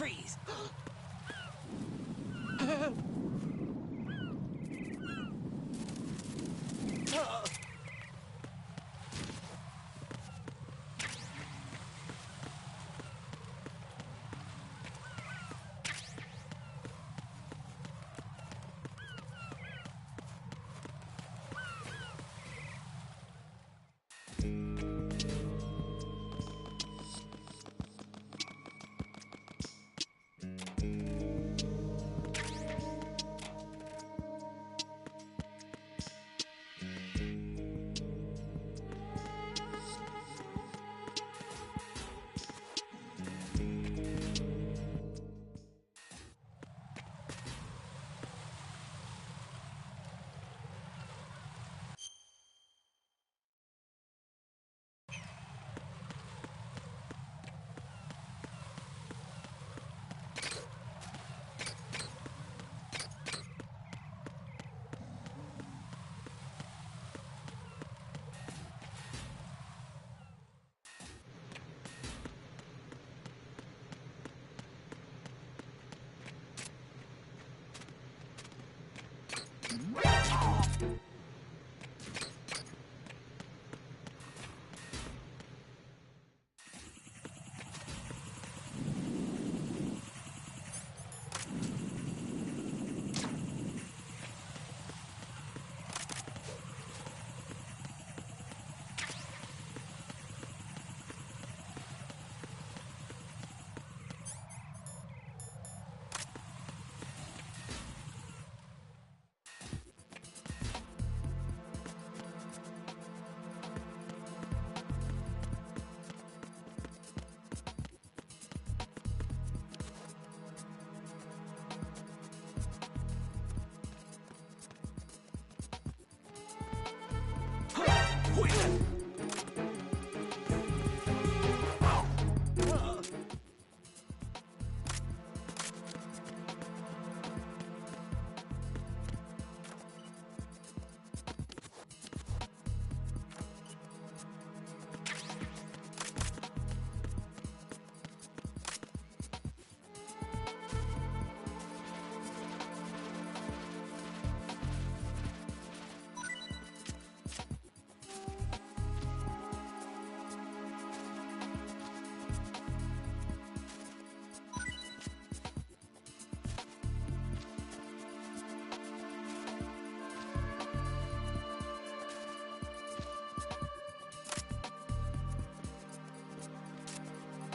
Freeze!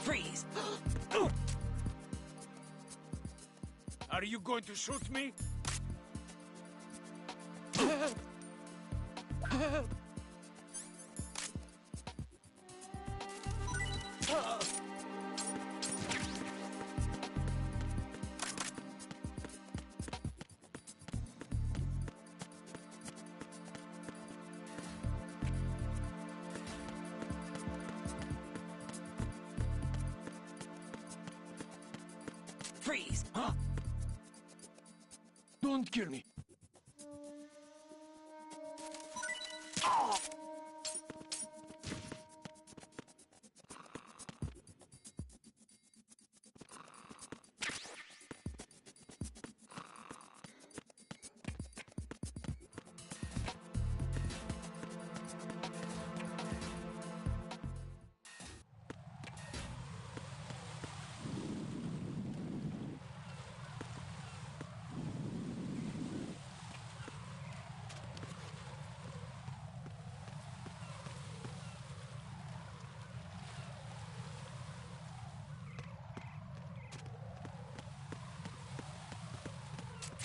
Freeze! Are you going to shoot me? Freeze! Huh? Don't kill me.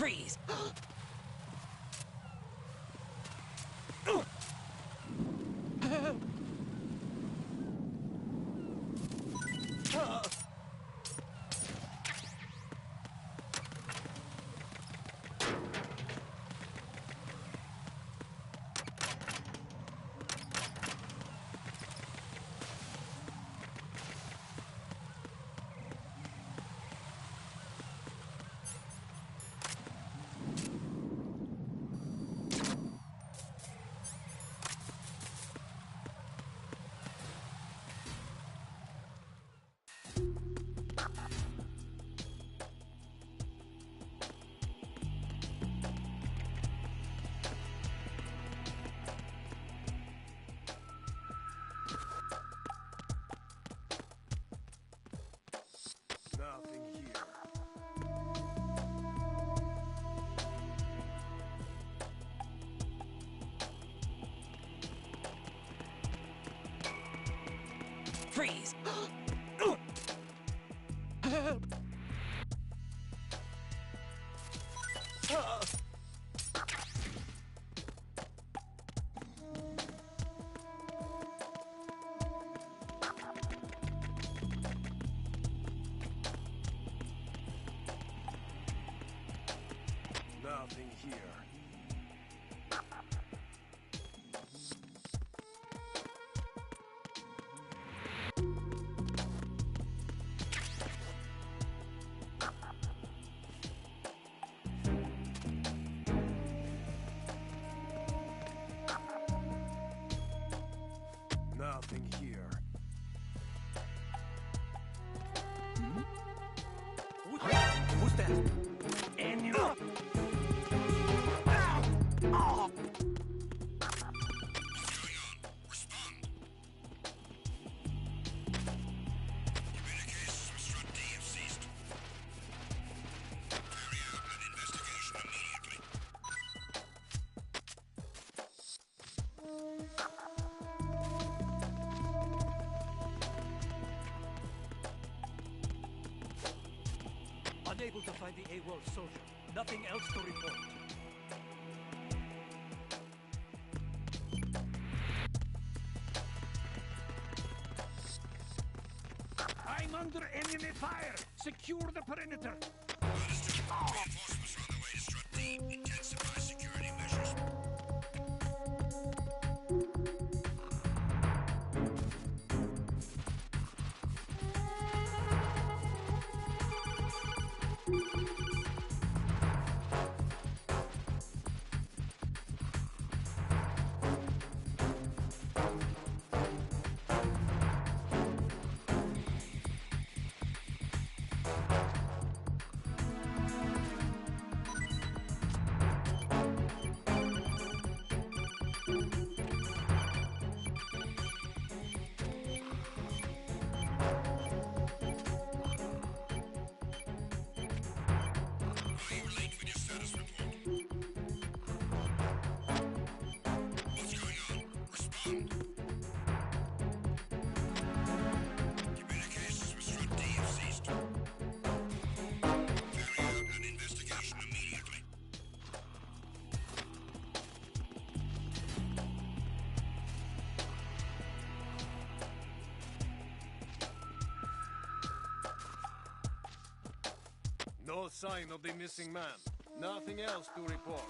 Freeze! Freeze! Help! Nothing here. Nothing here. Who's that? And you. Unable to find the AWOL soldier. Nothing else to report. I'm under enemy fire! Secure the perimeter! Reinforcements are on the way to Strut D. Intensify security measures. Communications with Strut D have ceased. Carry out an investigation immediately. No sign of the missing man. Nothing else to report.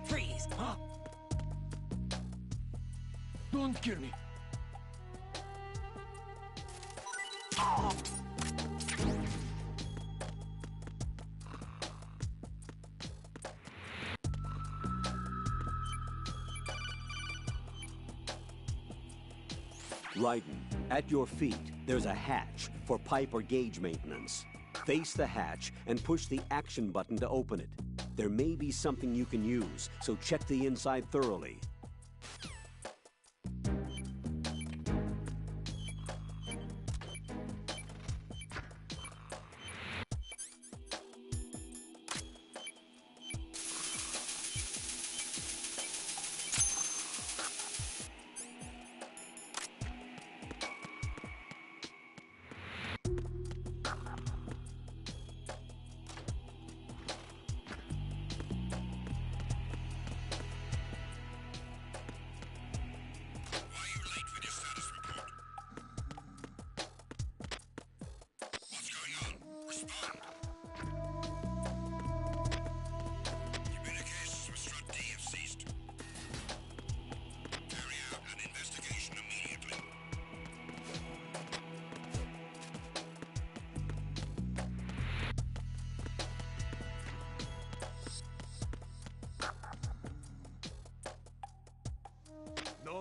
Freeze! Don't kill me. Raiden, at your feet, there's a hatch for pipe or gauge maintenance. Face the hatch and push the action button to open it. There may be something you can use, so check the inside thoroughly.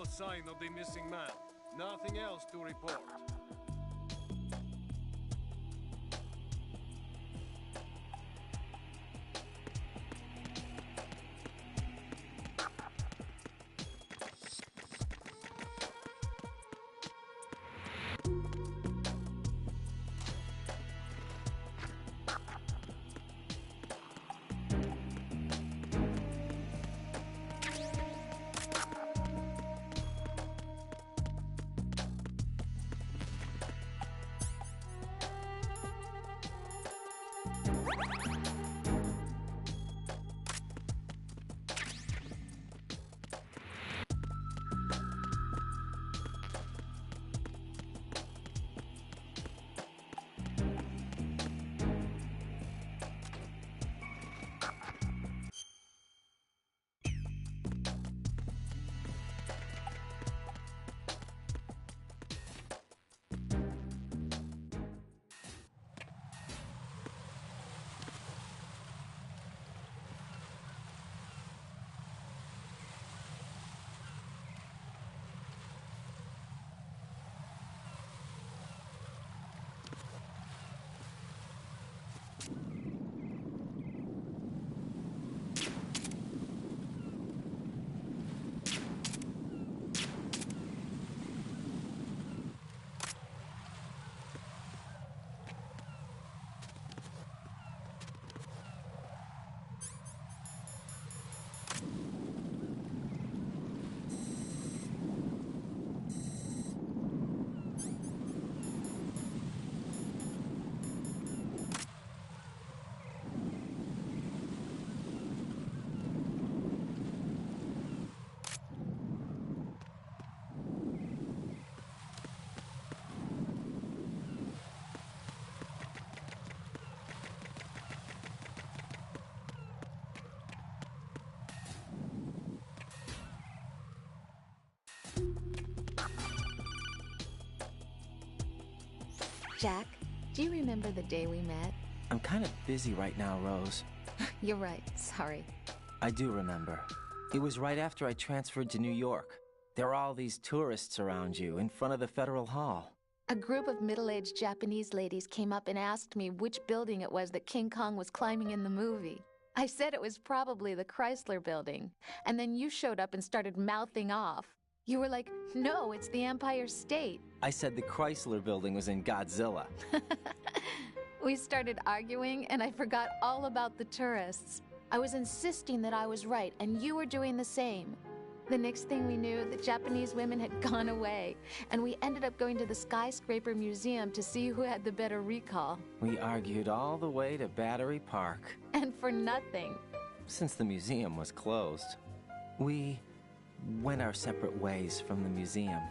sign of the missing man. Nothing else to report. Jack, do you remember the day we met? I'm kind of busy right now, Rose. You're right, sorry. I do remember. It was right after I transferred to New York. There were all these tourists around you in front of the Federal Hall. A group of middle-aged Japanese ladies came up and asked me which building it was that King Kong was climbing in the movie. I said it was probably the Chrysler building, and then you showed up and started mouthing off. You were like, no, it's the Empire State. I said the Chrysler building was in Godzilla. We started arguing, and I forgot all about the tourists. I was insisting that I was right, and you were doing the same. The next thing we knew, the Japanese women had gone away, and we ended up going to the Skyscraper Museum to see who had the better recall. We argued all the way to Battery Park. And for nothing. Since the museum was closed, we went our separate ways from the museum.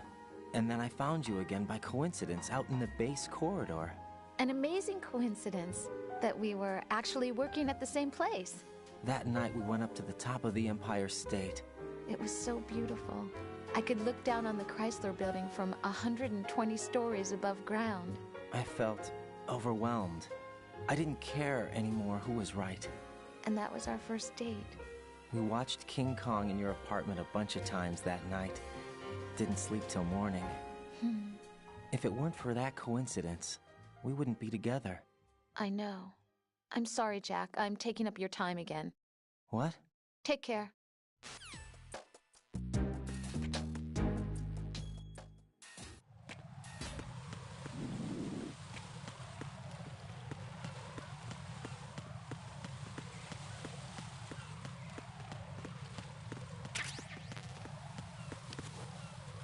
And then I found you again by coincidence out in the base corridor. An amazing coincidence that we were actually working at the same place. That night we went up to the top of the Empire State. It was so beautiful. I could look down on the Chrysler building from 120 stories above ground. I felt overwhelmed. I didn't care anymore who was right. And that was our first date. We watched King Kong in your apartment a bunch of times that night. Didn't sleep till morning. If it weren't for that coincidence, we wouldn't be together. I know. I'm sorry, Jack. I'm taking up your time again. What? Take care.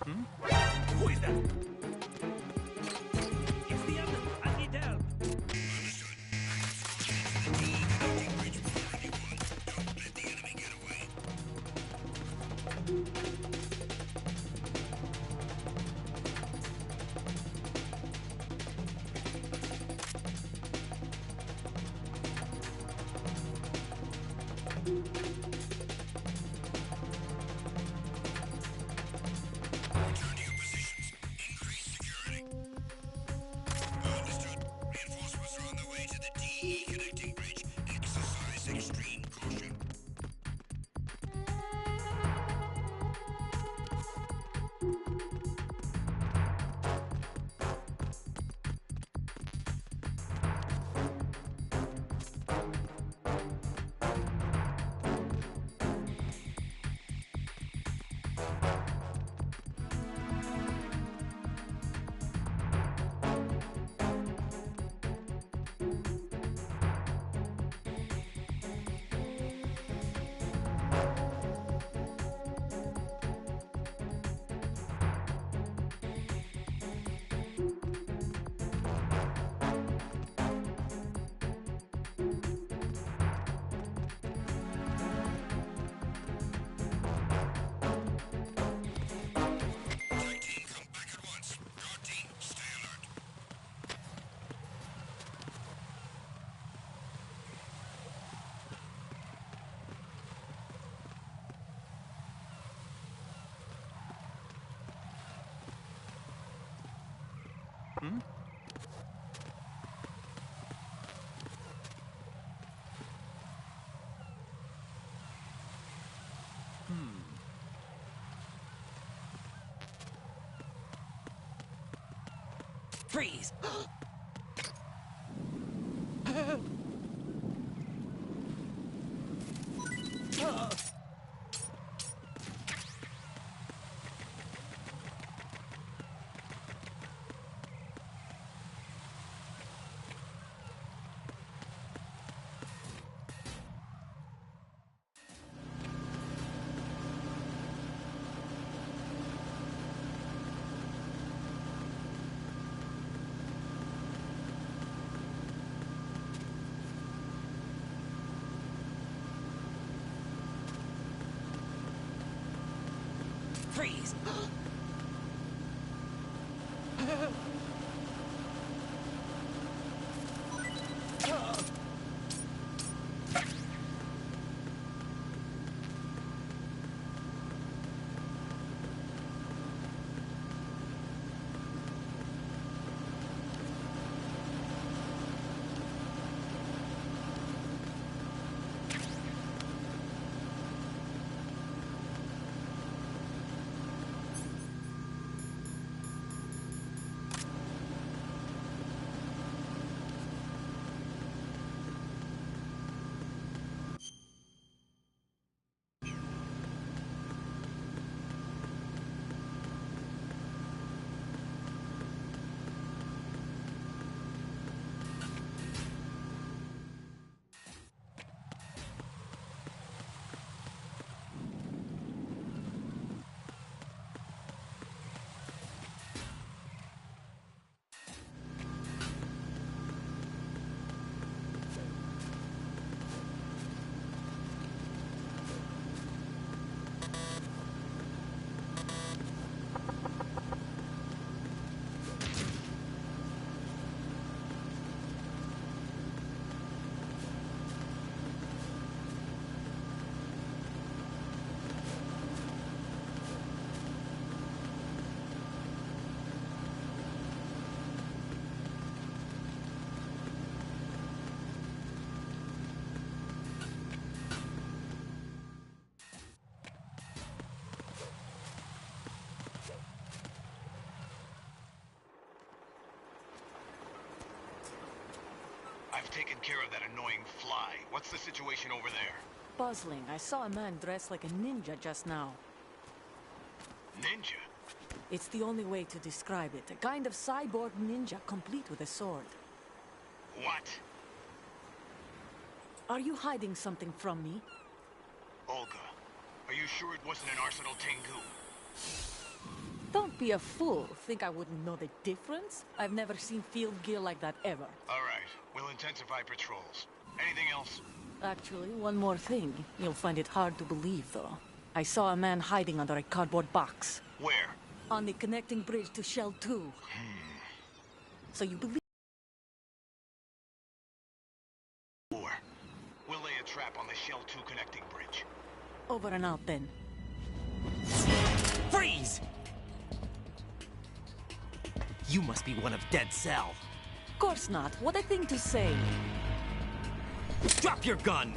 Who is that? It's the other. I need help. Freeze! Freeze! I've taken care of that annoying fly. What's the situation over there? Puzzling. I saw a man dressed like a ninja just now. Ninja? It's the only way to describe it. A kind of cyborg ninja, complete with a sword. What? Are you hiding something from me? Olga, are you sure it wasn't an Arsenal Tengu? Don't be a fool. Think I wouldn't know the difference? I've never seen field gear like that ever. All right, we'll intensify patrols. Anything else? Actually, one more thing. You'll find it hard to believe, though. I saw a man hiding under a cardboard box. Where? On the connecting bridge to Shell 2. So you believe... We'll lay a trap on the Shell 2 connecting bridge. Over and out, then. Freeze! You must be one of Dead Cell. Course not. What a thing to say. Drop your gun!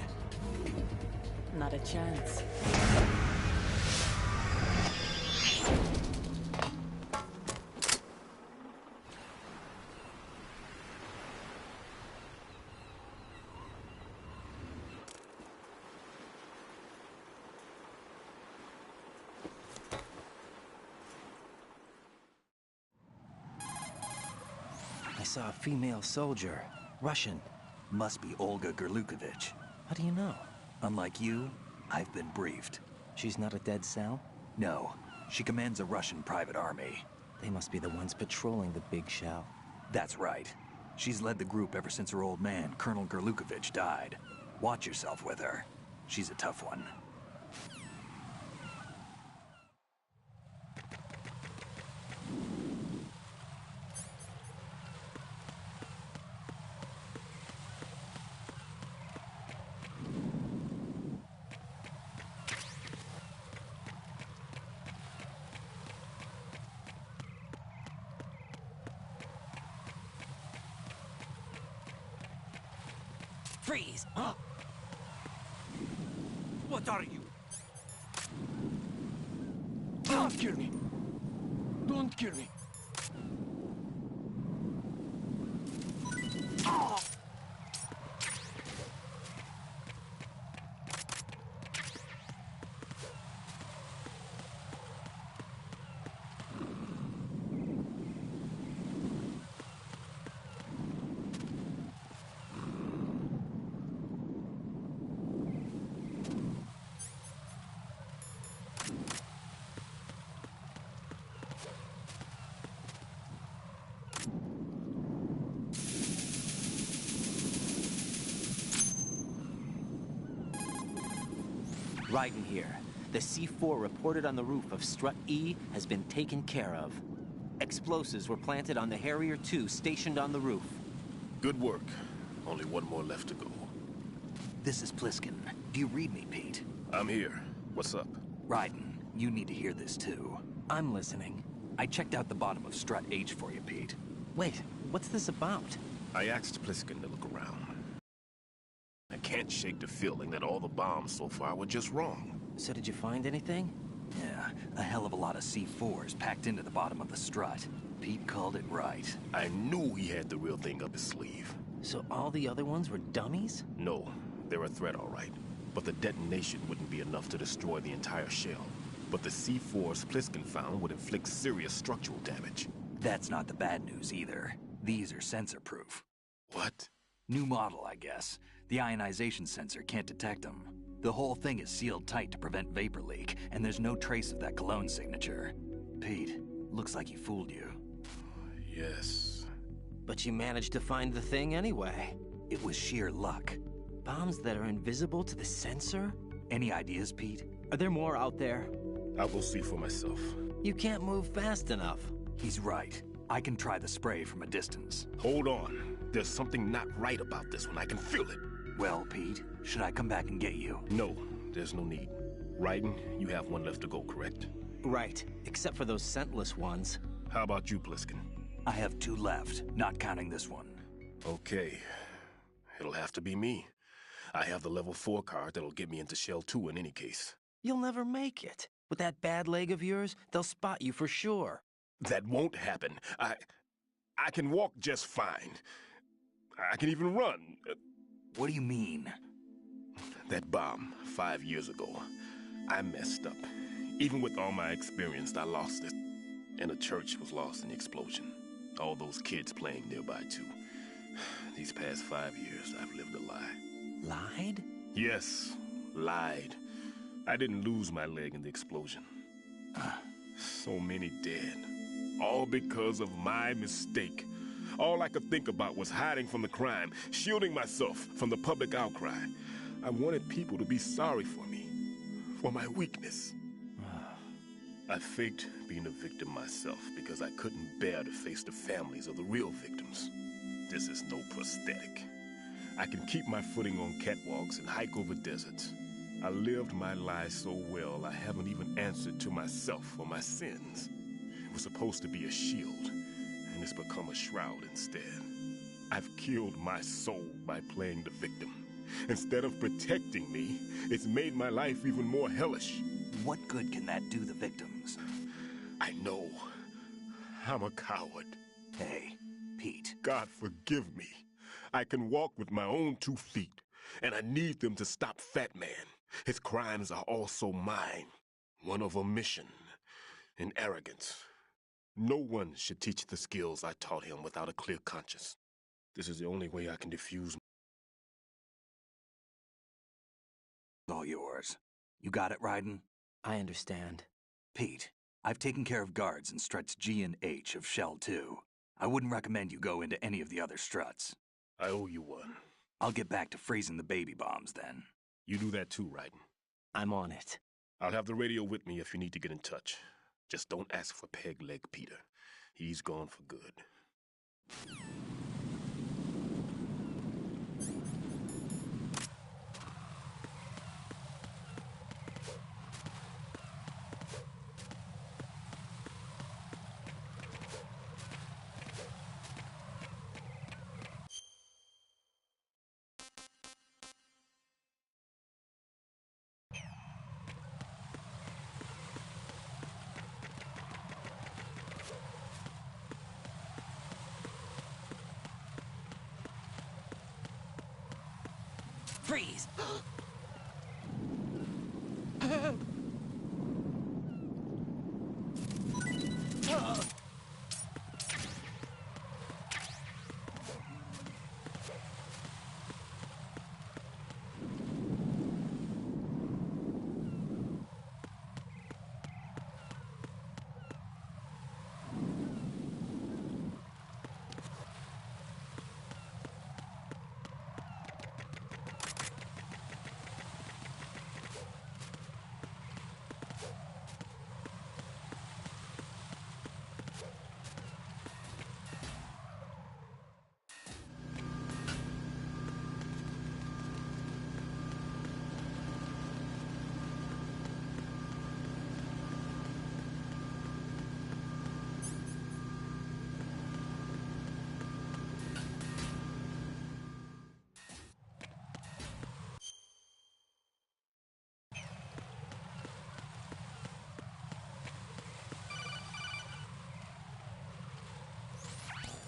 Not a chance. saw a female soldier. Russian. Must be Olga Gerlukovich. How do you know? Unlike you, I've been briefed. She's not a dead cell? No. She commands a Russian private army. They must be the ones patrolling the big shell. That's right. She's led the group ever since her old man, Colonel Gerlukovich, died. Watch yourself with her. She's a tough one. Freeze! What are you? Don't kill me! Don't kill me! Raiden here. The C4 reported on the roof of Strut E has been taken care of. Explosives were planted on the Harrier 2 stationed on the roof. Good work. Only one more left to go. This is Pliskin. Do you read me, Pete? I'm here. What's up? Raiden, you need to hear this too. I'm listening. I checked out the bottom of Strut H for you, Pete. Wait, what's this about? I asked Pliskin to look around. I can't shake the feeling that all the bombs so far were just wrong. So did you find anything? Yeah, a hell of a lot of C4s packed into the bottom of the strut. Pete called it right. I knew he had the real thing up his sleeve. So all the other ones were dummies? No, they're a threat, all right. But the detonation wouldn't be enough to destroy the entire shell. But the C4s Pliskin found would inflict serious structural damage. That's not the bad news either. These are sensor-proof. What? New model, I guess. The ionization sensor can't detect them. The whole thing is sealed tight to prevent vapor leak, and there's no trace of that cologne signature. Pete, looks like he fooled you. Yes. But you managed to find the thing anyway. It was sheer luck. Bombs that are invisible to the sensor? Any ideas, Pete? Are there more out there? I'll go see for myself. You can't move fast enough. He's right. I can try the spray from a distance. Hold on. There's something not right about this one. I can feel it. Well, Pete, should I come back and get you? No, there's no need. Raiden, you have one left to go, correct? Right, except for those scentless ones. How about you, Pliskin? I have 2 left, not counting this one. Okay. It'll have to be me. I have the level 4 card that'll get me into Shell 2 in any case. You'll never make it. With that bad leg of yours, they'll spot you for sure. That won't happen. I can walk just fine. I can even run. What do you mean? That bomb 5 years ago, I messed up. Even with all my experience, I lost it. And the church was lost in the explosion. All those kids playing nearby, too. These past 5 years, I've lived a lie. Lied? Yes, lied. I didn't lose my leg in the explosion. So many dead. All because of my mistake. All I could think about was hiding from the crime, shielding myself from the public outcry. I wanted people to be sorry for me, for my weakness. I faked being a victim myself because I couldn't bear to face the families of the real victims. This is no prosthetic. I can keep my footing on catwalks and hike over deserts. I lived my lie so well I haven't even answered to myself for my sins. It was supposed to be a shield, and it's become a shroud instead. I've killed my soul by playing the victim. Instead of protecting me, it's made my life even more hellish. What good can that do the victims? I know. I'm a coward. Hey, Pete. God forgive me. I can walk with my own 2 feet, and I need them to stop Fat Man. His crimes are also mine. One of omission and arrogance. No one should teach the skills I taught him without a clear conscience. This is the only way I can defuse. All yours. You got it, Raiden? I understand. Pete, I've taken care of guards in struts G and H of Shell 2. I wouldn't recommend you go into any of the other struts. I owe you one. I'll get back to freezing the baby bombs then. You do that too, Raiden. I'm on it. I'll have the radio with me if you need to get in touch. Just don't ask for Peg Leg Peter. He's gone for good. Freeze!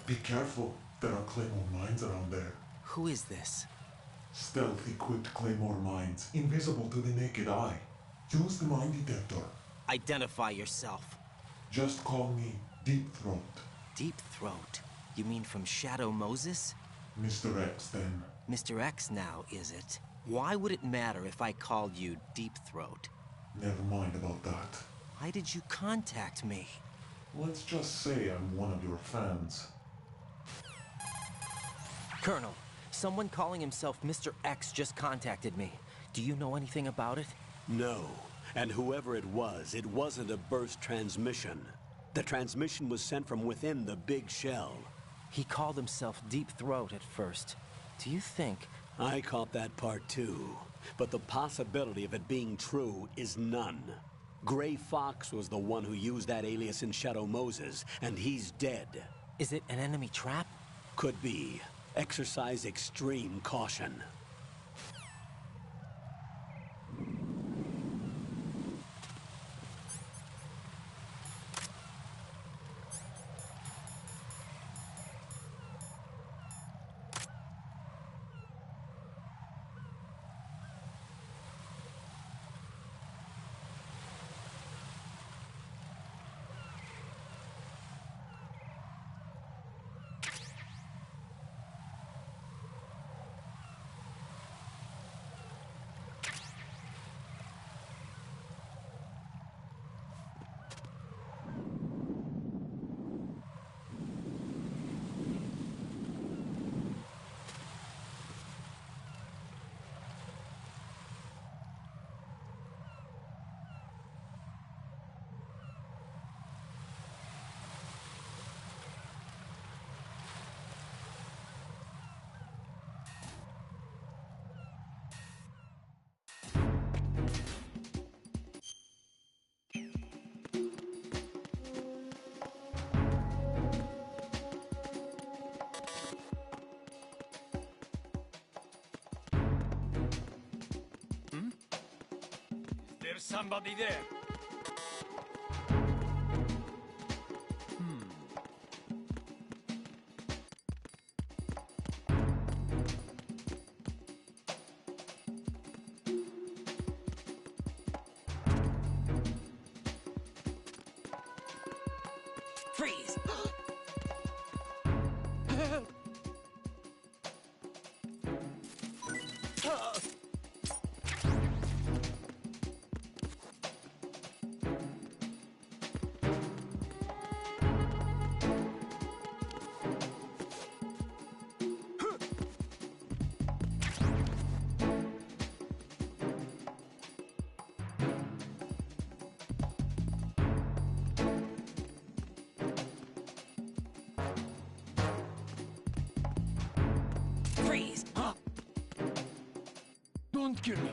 Be careful, there are Claymore mines around there. Who is this? Stealth-equipped Claymore mines, invisible to the naked eye. Use the mine detector. Identify yourself. Just call me Deep Throat. Deep Throat? You mean from Shadow Moses? Mr. X, then. Mr. X now, is it? Why would it matter if I called you Deep Throat? Never mind about that. Why did you contact me? Let's just say I'm one of your fans. Colonel, someone calling himself Mr. X just contacted me. Do you know anything about it? No. And whoever it wasn't a burst transmission. The transmission was sent from within the big shell. He called himself Deep Throat at first. Do you think... I caught that part too. But the possibility of it being true is none. Gray Fox was the one who used that alias in Shadow Moses, and he's dead. Is it an enemy trap? Could be. Exercise extreme caution. There's somebody there. Freeze! Freeze! Don't kill me.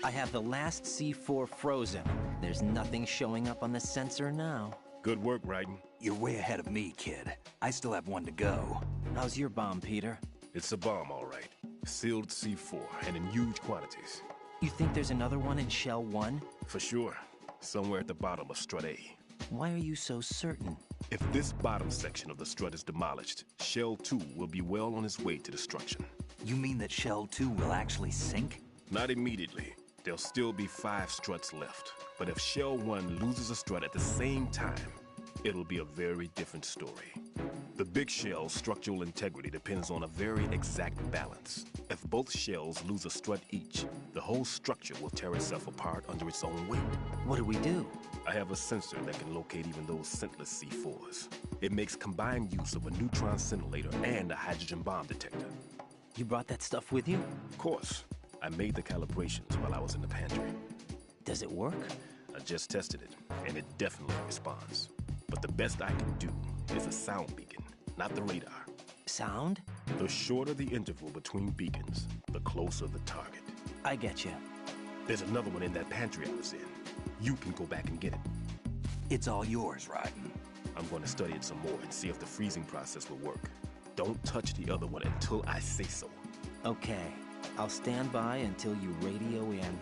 I have the last C4 frozen. There's nothing showing up on the sensor now. Good work, Raiden. You're way ahead of me, kid. I still have one to go. How's your bomb, Peter? It's a bomb, all right. Sealed C4, and in huge quantities. You think there's another one in Shell 1? For sure. Somewhere at the bottom of Strut A. Why are you so certain? If this bottom section of the strut is demolished, Shell 2 will be well on its way to destruction. You mean that Shell 2 will actually sink? Not immediately. There'll still be 5 struts left. But if Shell 1 loses a strut at the same time, it'll be a very different story. The big shell's structural integrity depends on a very exact balance. If both shells lose a strut each, the whole structure will tear itself apart under its own weight. What do we do? I have a sensor that can locate even those scentless C4s. It makes combined use of a neutron scintillator and a hydrogen bomb detector. You brought that stuff with you? Of course. I made the calibrations while I was in the pantry. Does it work? I just tested it, and it definitely responds. But the best I can do is a sound beacon, not the radar. Sound? The shorter the interval between beacons, the closer the target. I get you. There's another one in that pantry I was in. You can go back and get it. It's all yours, Raiden. I'm going to study it some more and see if the freezing process will work. Don't touch the other one until I say so. Okay. I'll stand by until you radio in.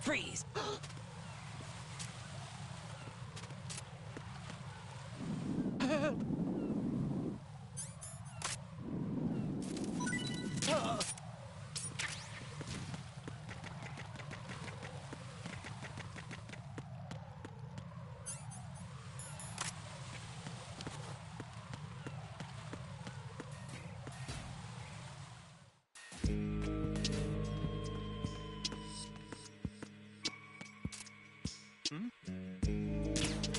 Freeze!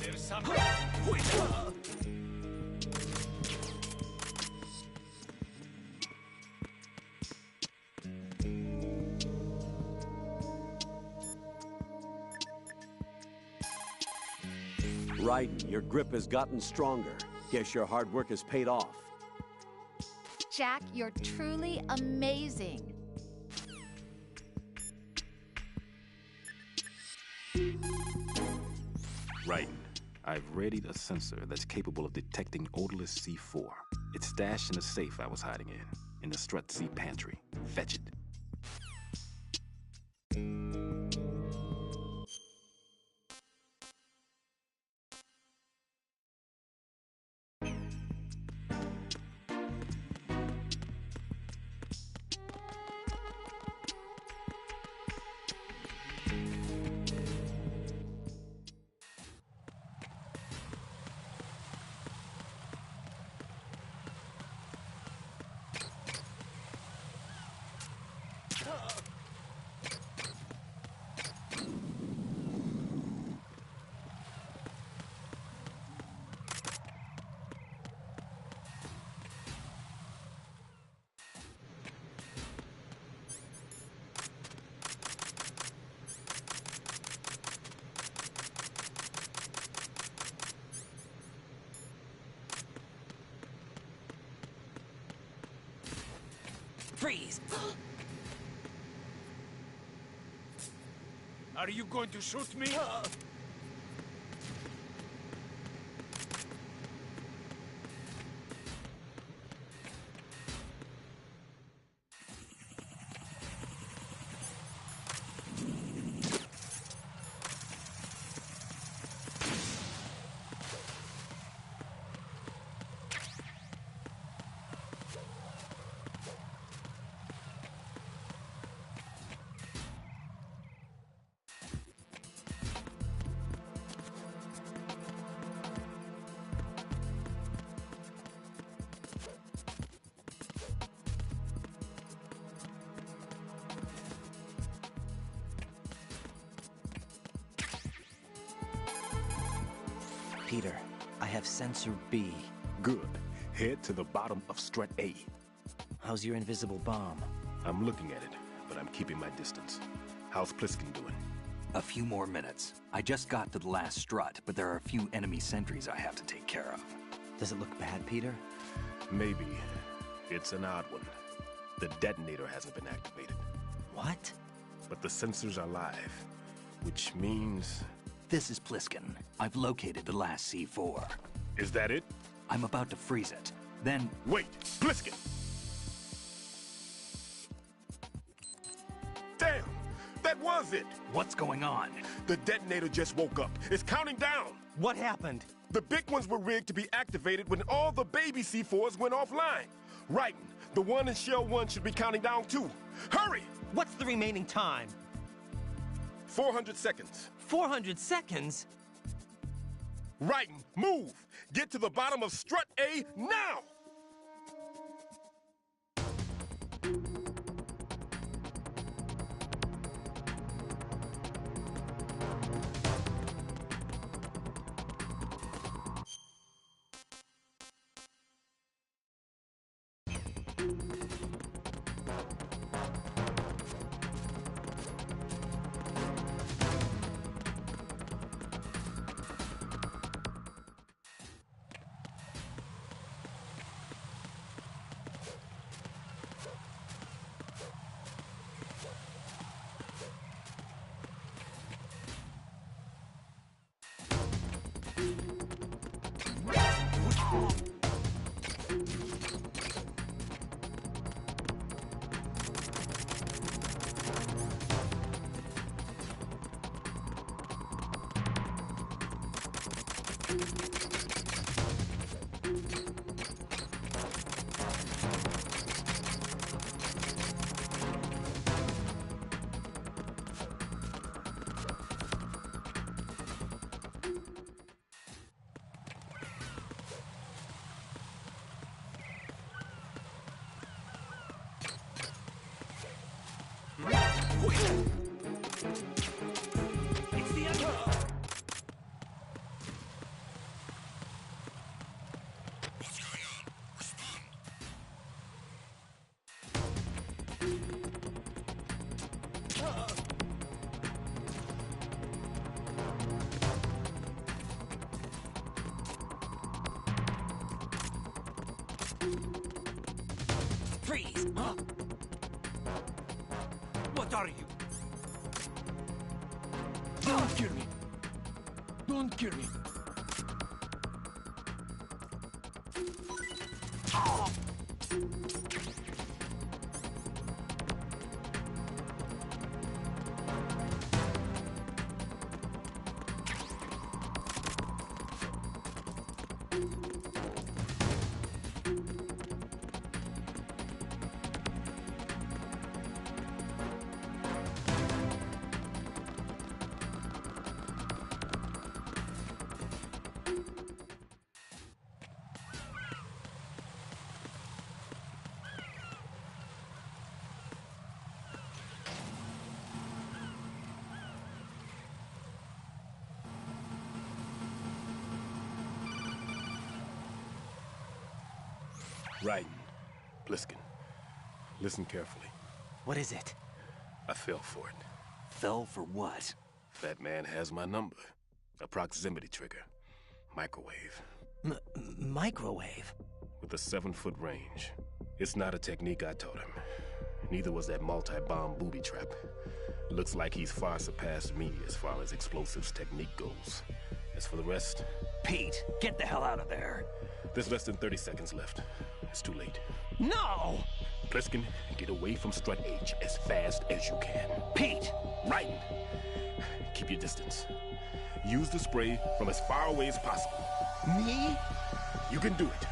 There's some... Right, your grip has gotten stronger. Guess your hard work has paid off. Jack, you're truly amazing. Right. I've readied a sensor that's capable of detecting odorless C4. It's stashed in a safe I was hiding in the Strut C pantry. Fetch it. Freeze! Are you going to shoot me? Peter, I have sensor B. Good. Head to the bottom of Strut A. How's your invisible bomb? I'm looking at it, but I'm keeping my distance. How's Pliskin doing? A few more minutes. I just got to the last strut, but there are a few enemy sentries I have to take care of. Does it look bad, Peter? Maybe. It's an odd one. The detonator hasn't been activated. What? But the sensors are live, which means... This is Pliskin. I've located the last C4. Is that it? I'm about to freeze it. Then... Wait! Pliskin! Damn! That was it! What's going on? The detonator just woke up. It's counting down! What happened? The big ones were rigged to be activated when all the baby C4s went offline. Right. The one in Shell 1 should be counting down too. Hurry! What's the remaining time? 400 seconds. 400 seconds? Right. Move! Get to the bottom of Strut A now! Freeze! Huh? What are you? Don't kill me! Don't kill me! Raiden, Pliskin, listen carefully. What is it? I fell for it. Fell for what? That man has my number. A proximity trigger. Microwave. Microwave? With a 7-foot range. It's not a technique I taught him. Neither was that multi-bomb booby trap. Looks like he's far surpassed me as far as explosives technique goes. As for the rest... Pete, get the hell out of there. There's less than 30 seconds left. It's too late. No! Pliskin, get away from Strut H as fast as you can. Pete! Raiden, keep your distance. Use the spray from as far away as possible. Me? You can do it.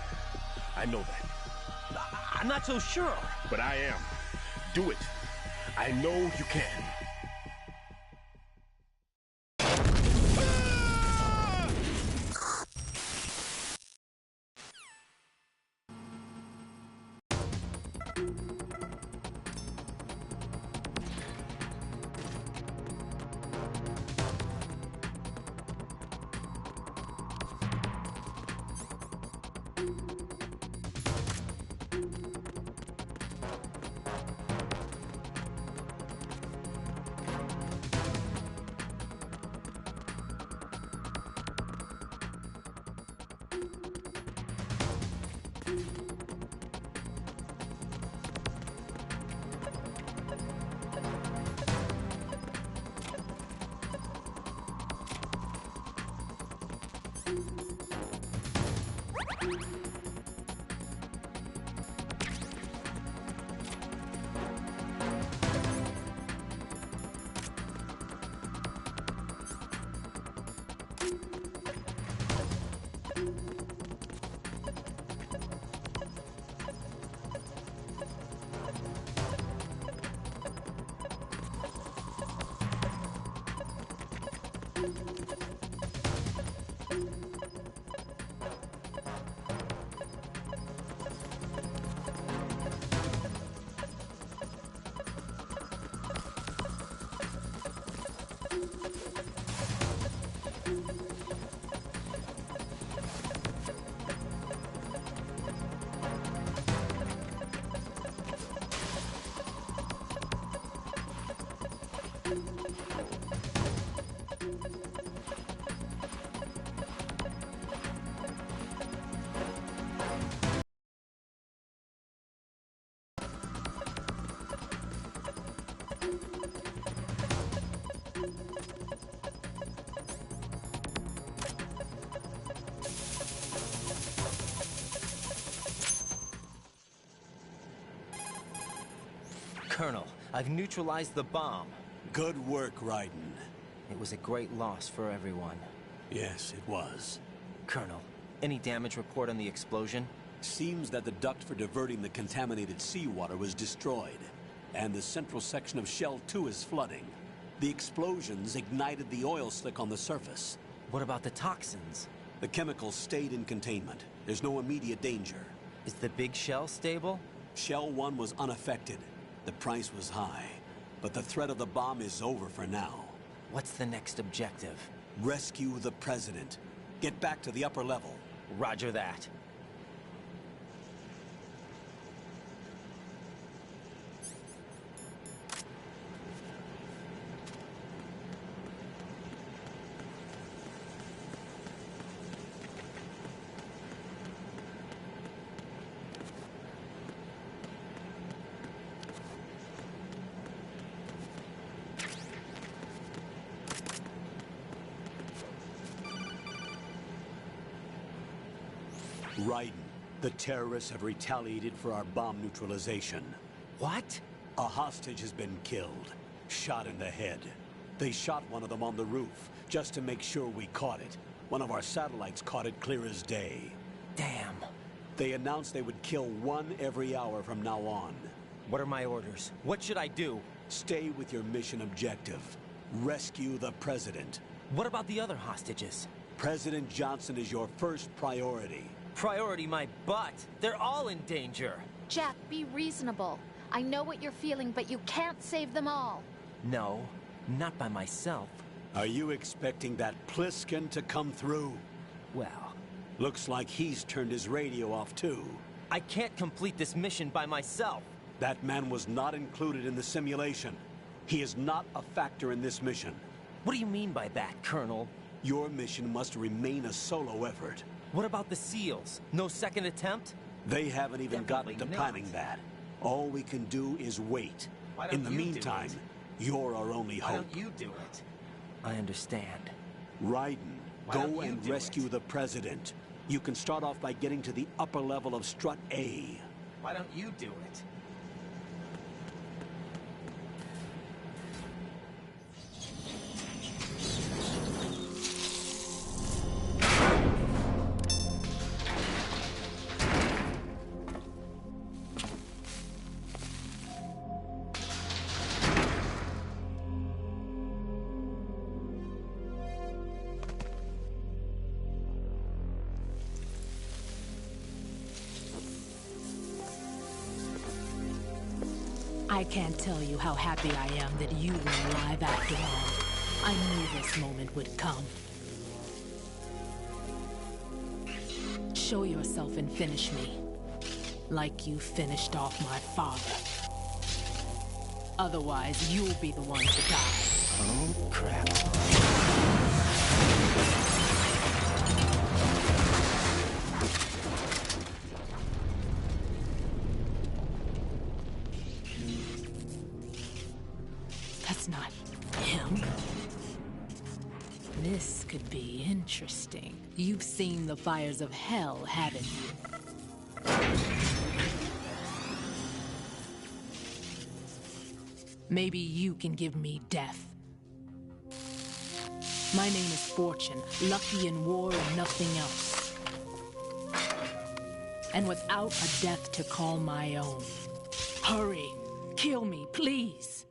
I know that. I'm not so sure. But I am. Do it. I know you can. Colonel, I've neutralized the bomb. Good work, Raiden. It was a great loss for everyone. Yes, it was. Colonel, any damage report on the explosion? Seems that the duct for diverting the contaminated seawater was destroyed, and the central section of Shell 2 is flooding. The explosions ignited the oil slick on the surface. What about the toxins? The chemicals stayed in containment. There's no immediate danger. Is the big shell stable? Shell 1 was unaffected. The price was high, but the threat of the bomb is over for now. What's the next objective? Rescue the President. Get back to the upper level. Roger that. Raiden, the terrorists have retaliated for our bomb neutralization. What? A hostage has been killed, shot in the head. They shot one of them on the roof, just to make sure we caught it. One of our satellites caught it clear as day. Damn. They announced they would kill one every hour from now on. What are my orders? What should I do? Stay with your mission objective. Rescue the President. What about the other hostages? President Johnson is your first priority. Priority my butt. They're all in danger. Jack, be reasonable. I know what you're feeling, but you can't save them all. No, not by myself. Are you expecting that Pliskin to come through? Well, looks like he's turned his radio off too. I can't complete this mission by myself. That man was not included in the simulation. He is not a factor in this mission. What do you mean by that, Colonel? Your mission must remain a solo effort. What about the SEALs? No second attempt? They haven't even gotten to planning that. All we can do is wait. In the meantime, you're our only hope. Why don't you do it? I understand. Raiden, go and rescue the President. You can start off by getting to the upper level of Strut A. Why don't you do it? I can't tell you how happy I am that you were alive after all. I knew this moment would come. Show yourself and finish me. Like you finished off my father. Otherwise, you'll be the one to die. Oh, crap. That's not him. This could be interesting. You've seen the fires of hell, haven't you? Maybe you can give me death. My name is Fortune, lucky in war and nothing else. And without a death to call my own. Hurry, kill me, please.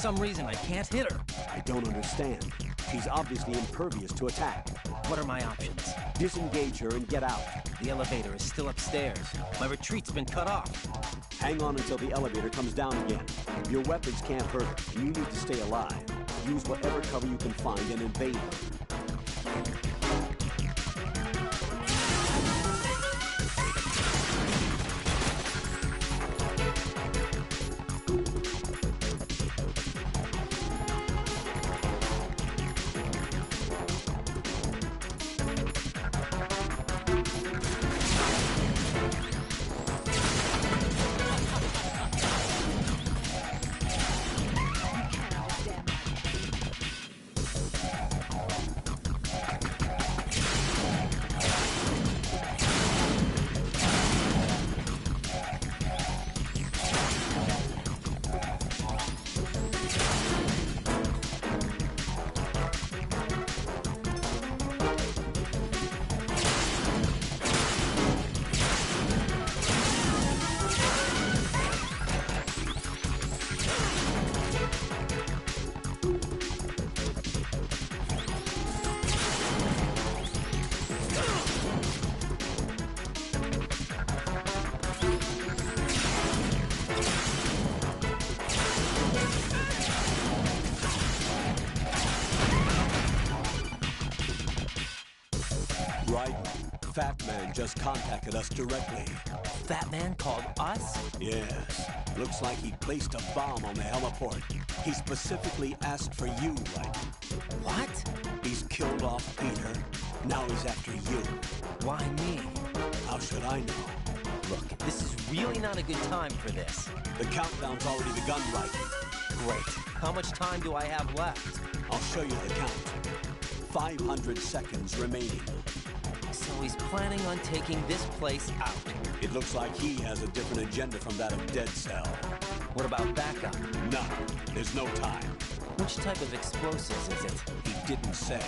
some reason I can't hit her. I don't understand. She's obviously impervious to attack. What are my options? Disengage her and get out. The elevator is still upstairs. My retreat's been cut off. Hang on until the elevator comes down again. Your weapons can't hurt her, and you need to stay alive. Use whatever cover you can find and invade her. Fat Man just contacted us directly. Fat Man called us? Yes. Looks like he placed a bomb on the heliport. He specifically asked for you, right? What? He's killed off Peter. Now he's after you. Why me? How should I know? Look, this is really not a good time for this. The countdown's already begun, right? Great. How much time do I have left? I'll show you the count. 500 seconds remaining. So he's planning on taking this place out. It looks like he has a different agenda from that of Dead Cell. What about backup? None. There's no time. Which type of explosives is it? He didn't say.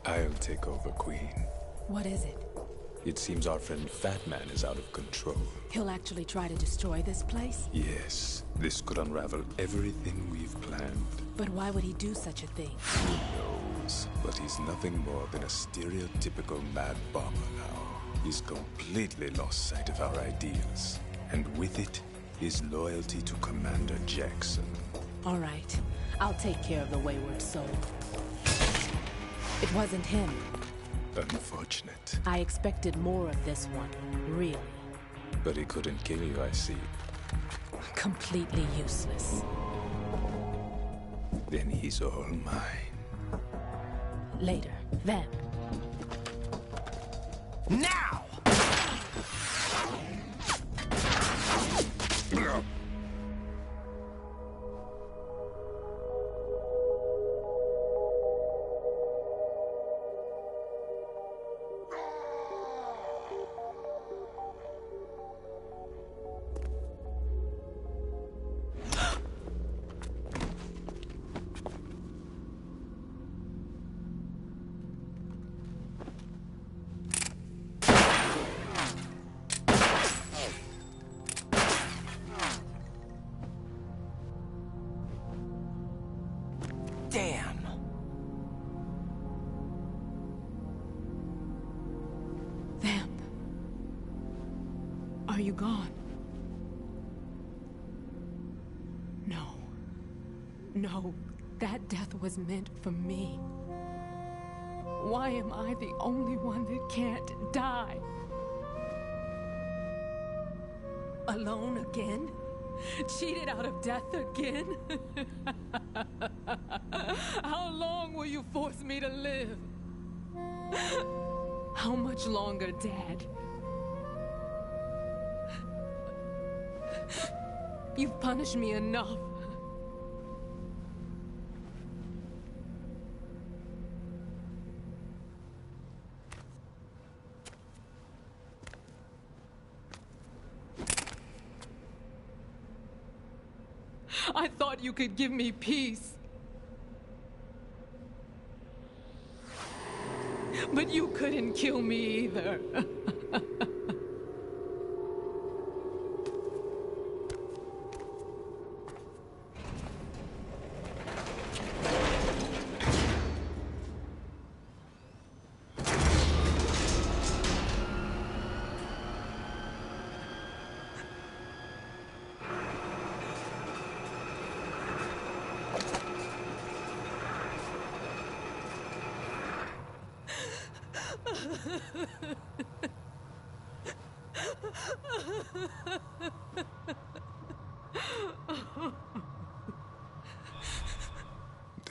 I'll take over, Queen. What is it? It seems our friend Fat Man is out of control. He'll actually try to destroy this place? Yes, this could unravel everything we've planned. But why would he do such a thing? Who knows? But he's nothing more than a stereotypical mad bomber now. He's completely lost sight of our ideals. And with it, his loyalty to Commander Jackson. All right. I'll take care of the wayward soul. It wasn't him. Unfortunate. I expected more of this one, really. But he couldn't kill you, I see. Completely useless. Then he's all mine. Later, then. Now! Damn! Vamp. Are you gone? No. No, that death was meant for me. Why am I the only one that can't die? Alone again? Cheated out of death again? How long will you force me to live? How much longer, Dad? You've punished me enough. I thought you could give me peace. But you couldn't kill me either.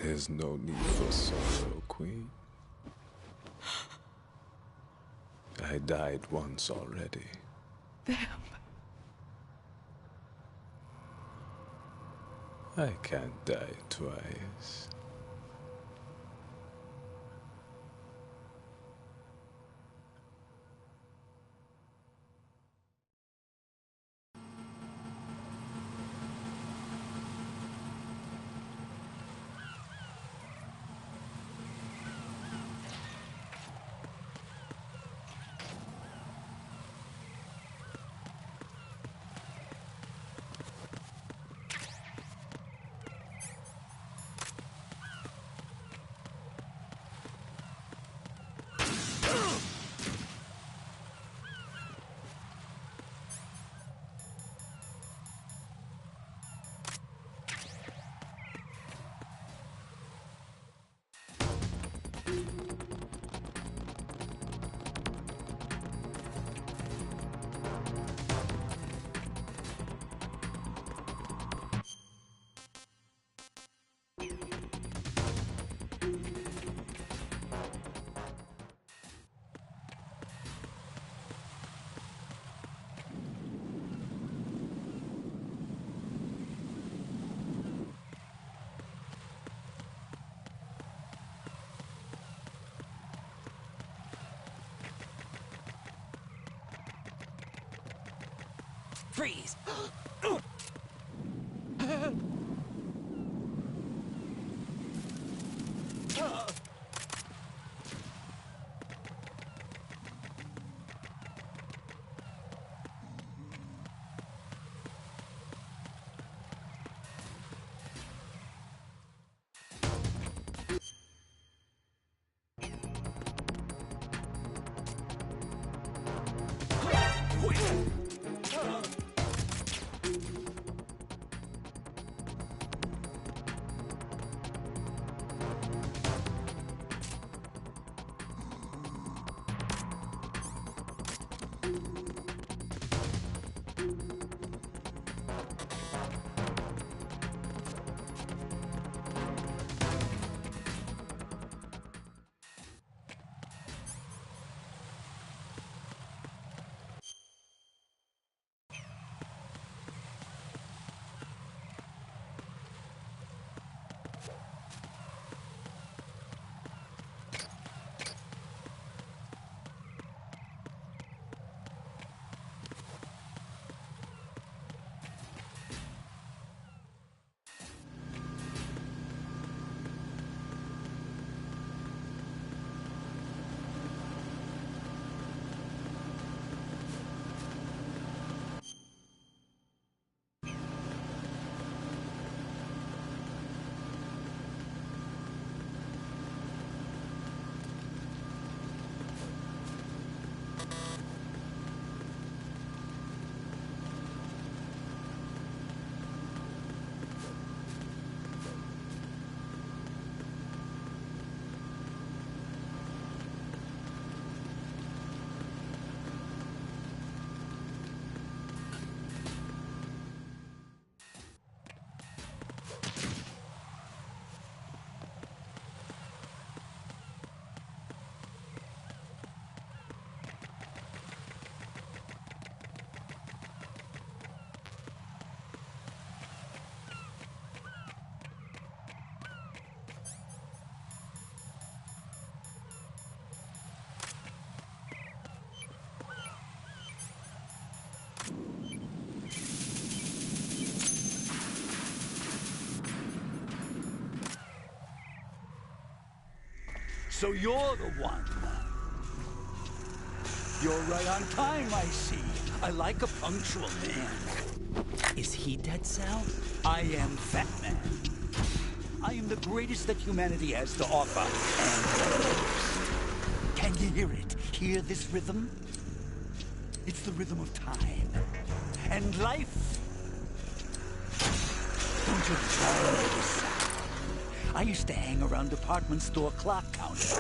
There's no need for sorrow, Queen. I died once already. I can't die twice. Freeze! So you're the one. You're right on time, I see. I like a punctual man. Is he Dead Cell? I am Fat Man. I am the greatest that humanity has to offer. And can you hear it? Hear this rhythm? It's the rhythm of time. And life. Don't you try this sound. I used to hang around department store clock counters.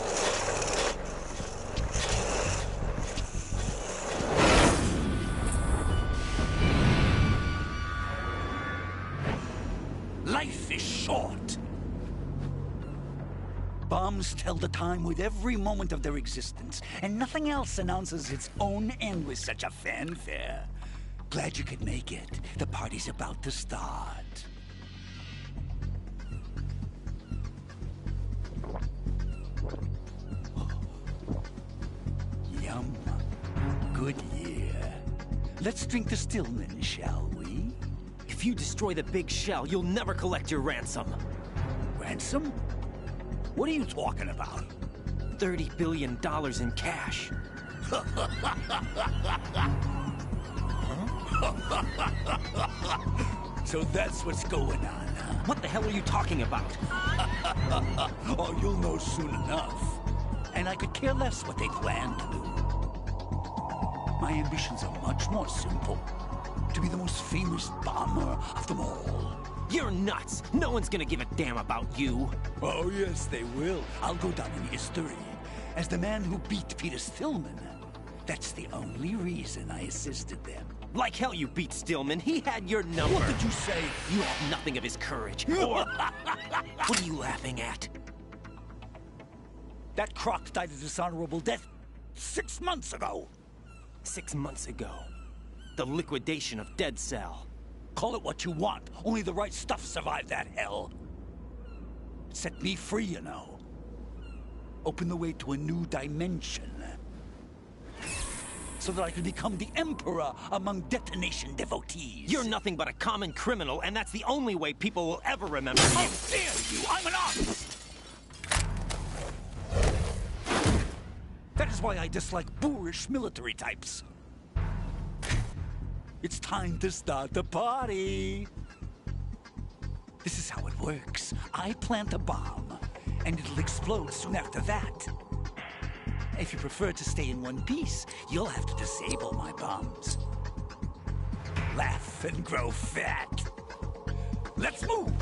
Life is short. Bombs tell the time with every moment of their existence, and nothing else announces its own end with such a fanfare. Glad you could make it. The party's about to start. Yum. Good year. Let's drink to Stillman, shall we? If you destroy the big shell, you'll never collect your ransom. Ransom? What are you talking about? $30 billion in cash. So that's what's going on, huh? What the hell are you talking about? Oh, you'll know soon enough. And I could care less what they plan to do. My ambitions are much more simple. To be the most famous bomber of them all. You're nuts! No one's gonna give a damn about you. Oh, yes, they will. I'll go down in history as the man who beat Peter Stillman. That's the only reason I assisted them. Like hell you beat Stillman. He had your number. What did you say? You have nothing of his courage. Or... What are you laughing at? That croc died a dishonorable death 6 months ago. 6 months ago. The liquidation of Dead Cell. Call it what you want. Only the right stuff survived that hell. It set me free, you know. Opened the way to a new dimension. So that I could become the Emperor among detonation devotees. You're nothing but a common criminal, and that's the only way people will ever remember you. How dare you! I'm an artist! That is why I dislike boorish military types. It's time to start the party. This is how it works. I plant a bomb, and it'll explode soon after that. If you prefer to stay in one piece, you'll have to disable my bombs. Laugh and grow fat. Let's move!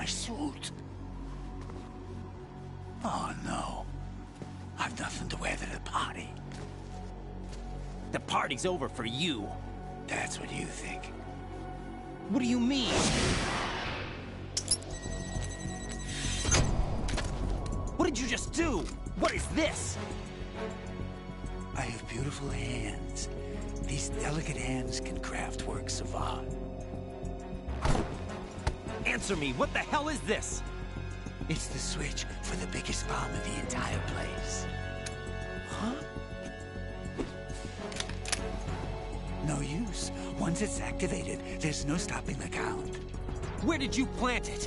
my suit. Oh, no. I've nothing to wear to the party. The party's over for you. That's what you think. What do you mean? What did you just do? What is this? I have beautiful hands. These delicate hands can craft works of art. Answer me, what the hell is this? It's the switch for the biggest bomb in the entire place. Huh? No use. Once it's activated, there's no stopping the count. Where did you plant it?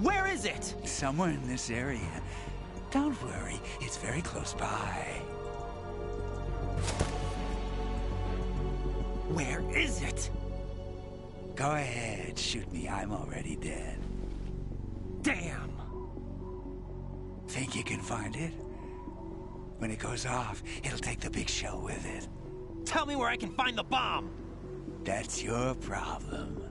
Where is it? Somewhere in this area. Don't worry, it's very close by. Where is it? Go ahead, shoot me. I'm already dead. Damn! Think you can find it? When it goes off, it'll take the big shell with it. Tell me where I can find the bomb! That's your problem.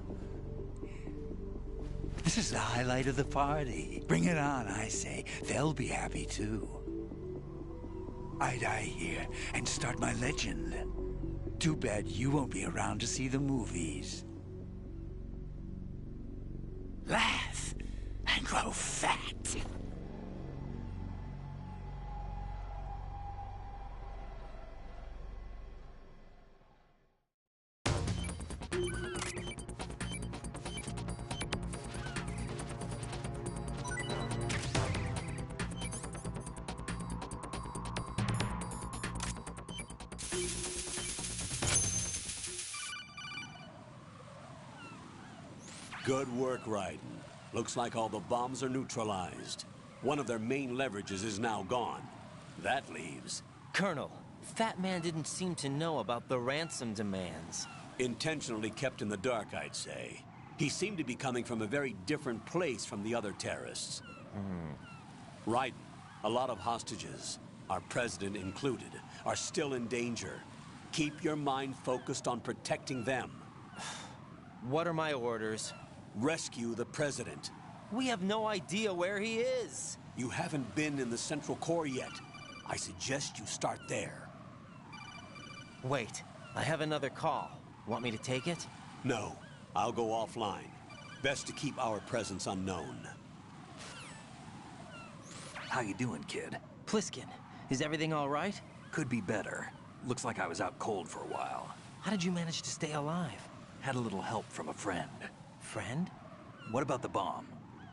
This is the highlight of the party. Bring it on, I say. They'll be happy too. I die here and start my legend. Too bad you won't be around to see the movies. Laugh and grow fat. Good work, Raiden. Looks like all the bombs are neutralized. One of their main leverages is now gone. That leaves... Colonel, Fat Man didn't seem to know about the ransom demands. Intentionally kept in the dark, I'd say. He seemed to be coming from a very different place from the other terrorists. Raiden, a lot of hostages, our president included, are still in danger. Keep your mind focused on protecting them. What are my orders? Rescue the president. We have no idea where he is. You haven't been in the Central Core yet. I suggest you start there. Wait, I have another call. Want me to take it? No, I'll go offline. Best to keep our presence unknown. How you doing, kid? Pliskin, is everything all right? Could be better. Looks like I was out cold for a while. How did you manage to stay alive? Had a little help from a friend. Friend? What about the bomb?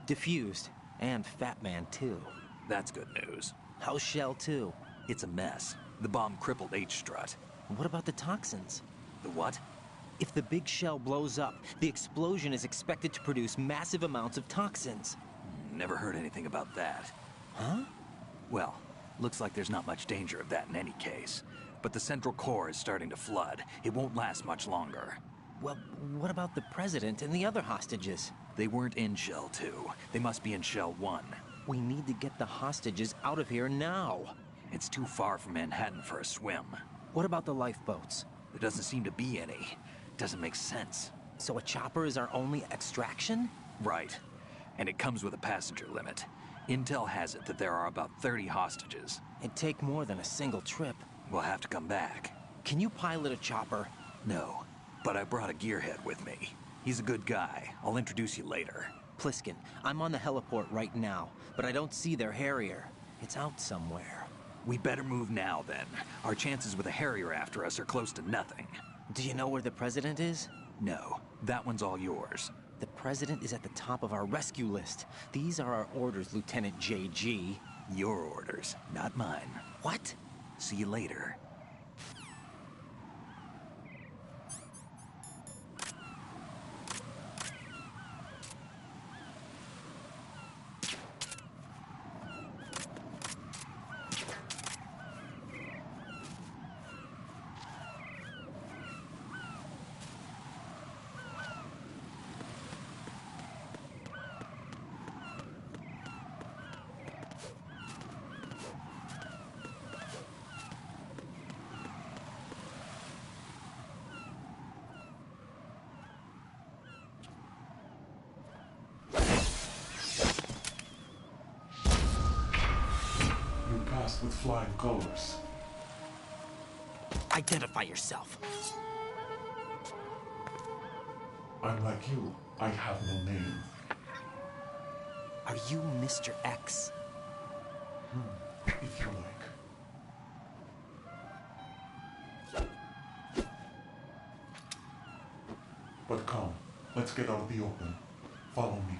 Diffused. And Fat Man, too. That's good news. How's Shell, too? It's a mess. The bomb crippled H-Strut. What about the toxins? The what? If the big shell blows up, the explosion is expected to produce massive amounts of toxins. Never heard anything about that. Huh? Well, looks like there's not much danger of that in any case. But the Central Core is starting to flood. It won't last much longer. Well, what about the president and the other hostages? They weren't in Shell 2. They must be in Shell 1. We need to get the hostages out of here now. It's too far from Manhattan for a swim. What about the lifeboats? There doesn't seem to be any. Doesn't make sense. So a chopper is our only extraction? Right. And it comes with a passenger limit. Intel has it that there are about 30 hostages. It'd take more than a single trip. We'll have to come back. Can you pilot a chopper? No. But I brought a gearhead with me. He's a good guy. I'll introduce you later. Pliskin, I'm on the heliport right now, but I don't see their Harrier. It's out somewhere. We better move now, then. Our chances with a Harrier after us are close to nothing. Do you know where the president is? No. That one's all yours. The president is at the top of our rescue list. These are our orders, Lieutenant JG. Your orders, not mine. What? See you later. masked with flying colors. Identify yourself. I'm like you. I have no name. Are you Mr. X? If you like. But come, let's get out of the open. Follow me.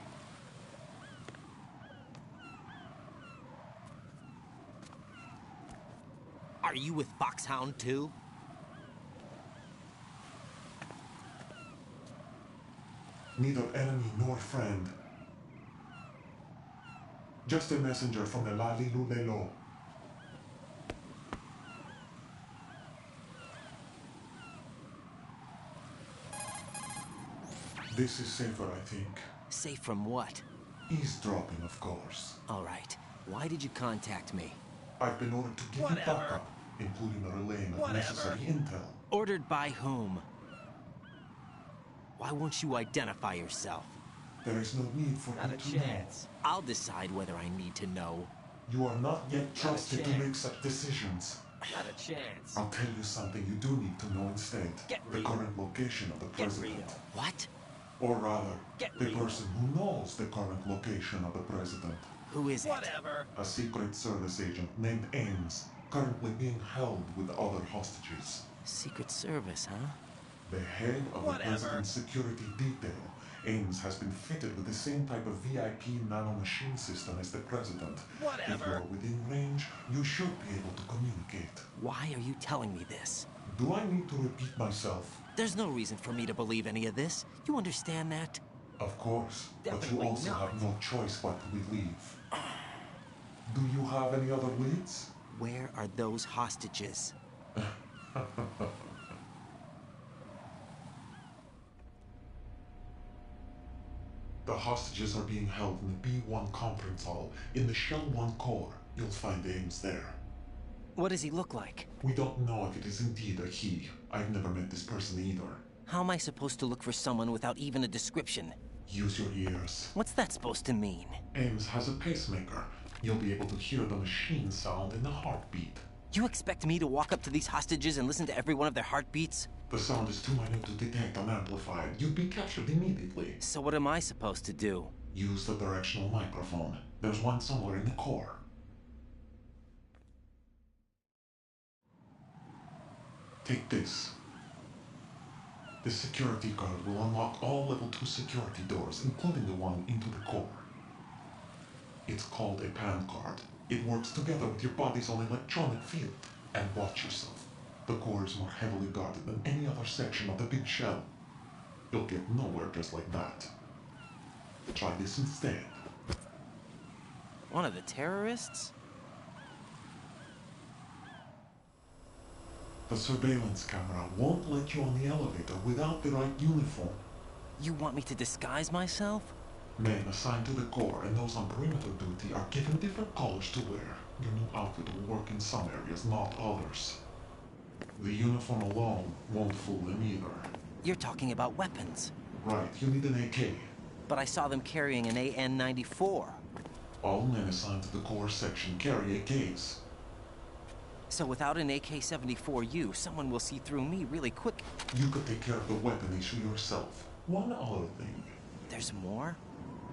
Are you with Foxhound too? Neither enemy nor friend. Just a messenger from the Lalilulelo. This is safer, I think. Safe from what? Eavesdropping, of course. All right. Why did you contact me? I've been ordered to give you backup, including the relaying of necessary intel. Ordered by whom? Why won't you identify yourself? There is no need for Not you a to chance. I'll decide whether I need to know. know. You are not yet trusted to make such decisions. Not a chance. I'll tell you something you do need to know instead. Get the real. current location of the president. What? Or rather, Get the real. person who knows the current location of the president. Who is it? Whatever. A Secret Service agent named Ames, currently being held with other hostages. Secret Service, huh? The head of the president's security detail, Ames has been fitted with the same type of VIP nanomachine system as the president. If you're within range, you should be able to communicate. Why are you telling me this? Do I need to repeat myself? There's no reason for me to believe any of this. You understand that? Of course, but you Definitely also not. have no choice but to believe. Do you have any other leads? Where are those hostages? The hostages are being held in the B1 conference hall in the Shell 1 core. You'll find Ames there. What does he look like? We don't know if it is indeed a he. I've never met this person either. How am I supposed to look for someone without even a description? Use your ears. What's that supposed to mean? Ames has a pacemaker. You'll be able to hear the machine sound in the heartbeat. You expect me to walk up to these hostages and listen to every one of their heartbeats? The sound is too minute to detect unamplified. You'd be captured immediately. So what am I supposed to do? Use the directional microphone. There's one somewhere in the core. Take this. This security card will unlock all level 2 security doors, including the one into the core. It's called a PAN card. It works together with your body's own electronic field. And watch yourself. The core is more heavily guarded than any other section of the big shell. You'll get nowhere just like that. Try this instead. One of the terrorists? The surveillance camera won't let you on the elevator without the right uniform. You want me to disguise myself? Men assigned to the core and those on perimeter duty are given different colors to wear. Your new outfit will work in some areas, not others. The uniform alone won't fool them either. You're talking about weapons. Right, you need an AK. But I saw them carrying an AN-94. All men assigned to the core section carry AKs. So without an AK-74U, someone will see through me really quick. You could take care of the weapon issue yourself. One other thing. There's more?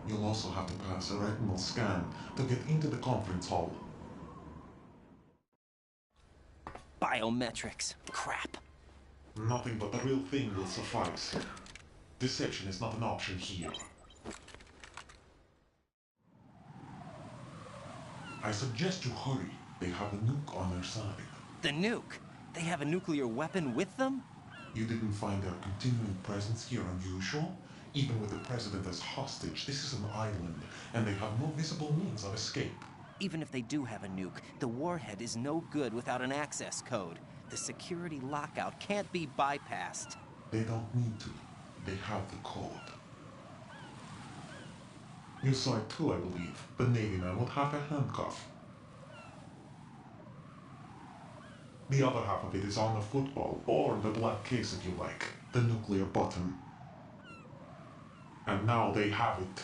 You'll also have to pass a retinal scan to get into the conference hall. Biometrics. Crap. Nothing but the real thing will suffice. Deception is not an option here. I suggest you hurry. They have a nuke on their side. The nuke? They have a nuclear weapon with them? You didn't find their continuing presence here unusual? Even with the president as hostage, this is an island, and they have no visible means of escape. Even if they do have a nuke, the warhead is no good without an access code. The security lockout can't be bypassed. They don't need to. They have the code. You saw it too, I believe. The Navy man with half a handcuff. The other half of it is on the football, or the black case if you like. The nuclear button. And now they have it.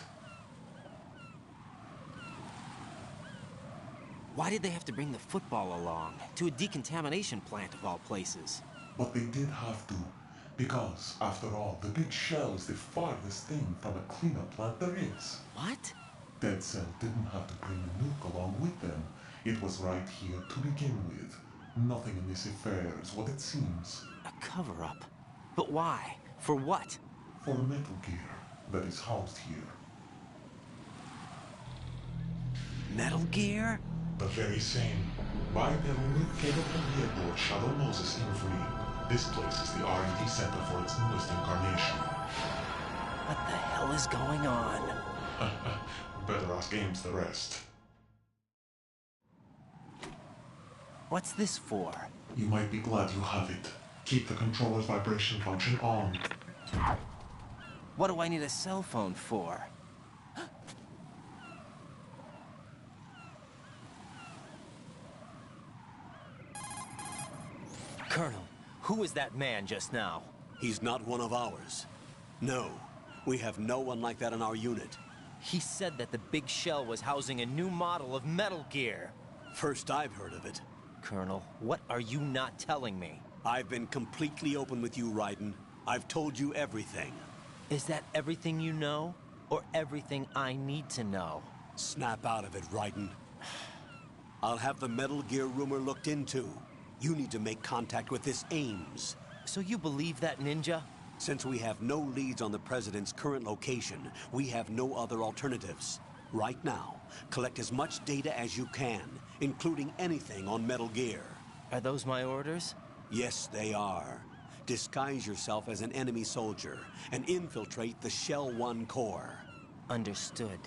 Why did they have to bring the football along? To a decontamination plant of all places. But they did have to. Because, after all, the big shell is the farthest thing from a cleanup plant there is. What? Dead Cell didn't have to bring the nuke along with them. It was right here to begin with. Nothing in this affair is what it seems. A cover-up? But why? For what? For the Metal Gear that is housed here. Metal Gear? The very same. Bipedal capable vehicle Shadow Moses in free. This place is the R&D center for its newest incarnation. What the hell is going on? Better ask Ames the rest. What's this for? You might be glad you have it. Keep the controller's vibration function on. What do I need a cell phone for? Colonel, who was that man just now? He's not one of ours. No, we have no one like that in our unit. He said that the big shell was housing a new model of Metal Gear. First I've heard of it. Colonel, what are you not telling me? I've been completely open with you, Raiden. I've told you everything. Is that everything you know? Or everything I need to know? Snap out of it, Raiden. I'll have the Metal Gear rumor looked into. You need to make contact with this Ames. So you believe that ninja? Since we have no leads on the President's current location, we have no other alternatives. Right now, collect as much data as you can, including anything on Metal Gear. Are those my orders? Yes, they are. Disguise yourself as an enemy soldier and infiltrate the Shell 1 core. Understood.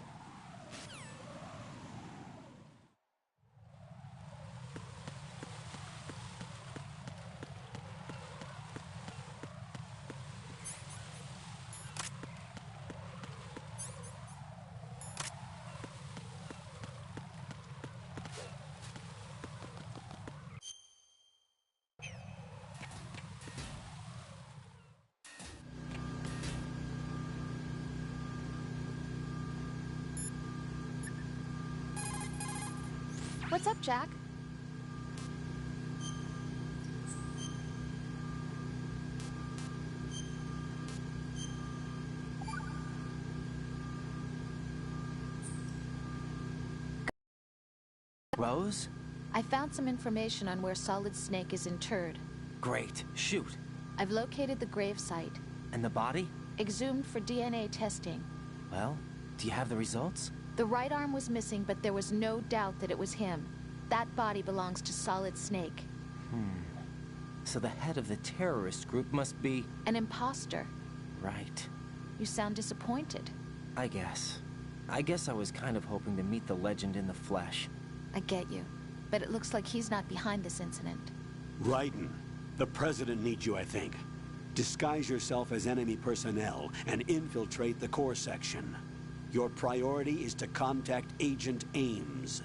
What's up, Jack? Rose? I found some information on where Solid Snake is interred. Great. Shoot. I've located the grave site. And the body? Exhumed for DNA testing. Well, do you have the results? The right arm was missing, but there was no doubt that it was him. That body belongs to Solid Snake. So the head of the terrorist group must be... An imposter. Right. You sound disappointed. I guess I was kind of hoping to meet the legend in the flesh. I get you. But it looks like he's not behind this incident. Raiden, the President needs you, I think. Disguise yourself as enemy personnel and infiltrate the core section. Your priority is to contact Agent Ames.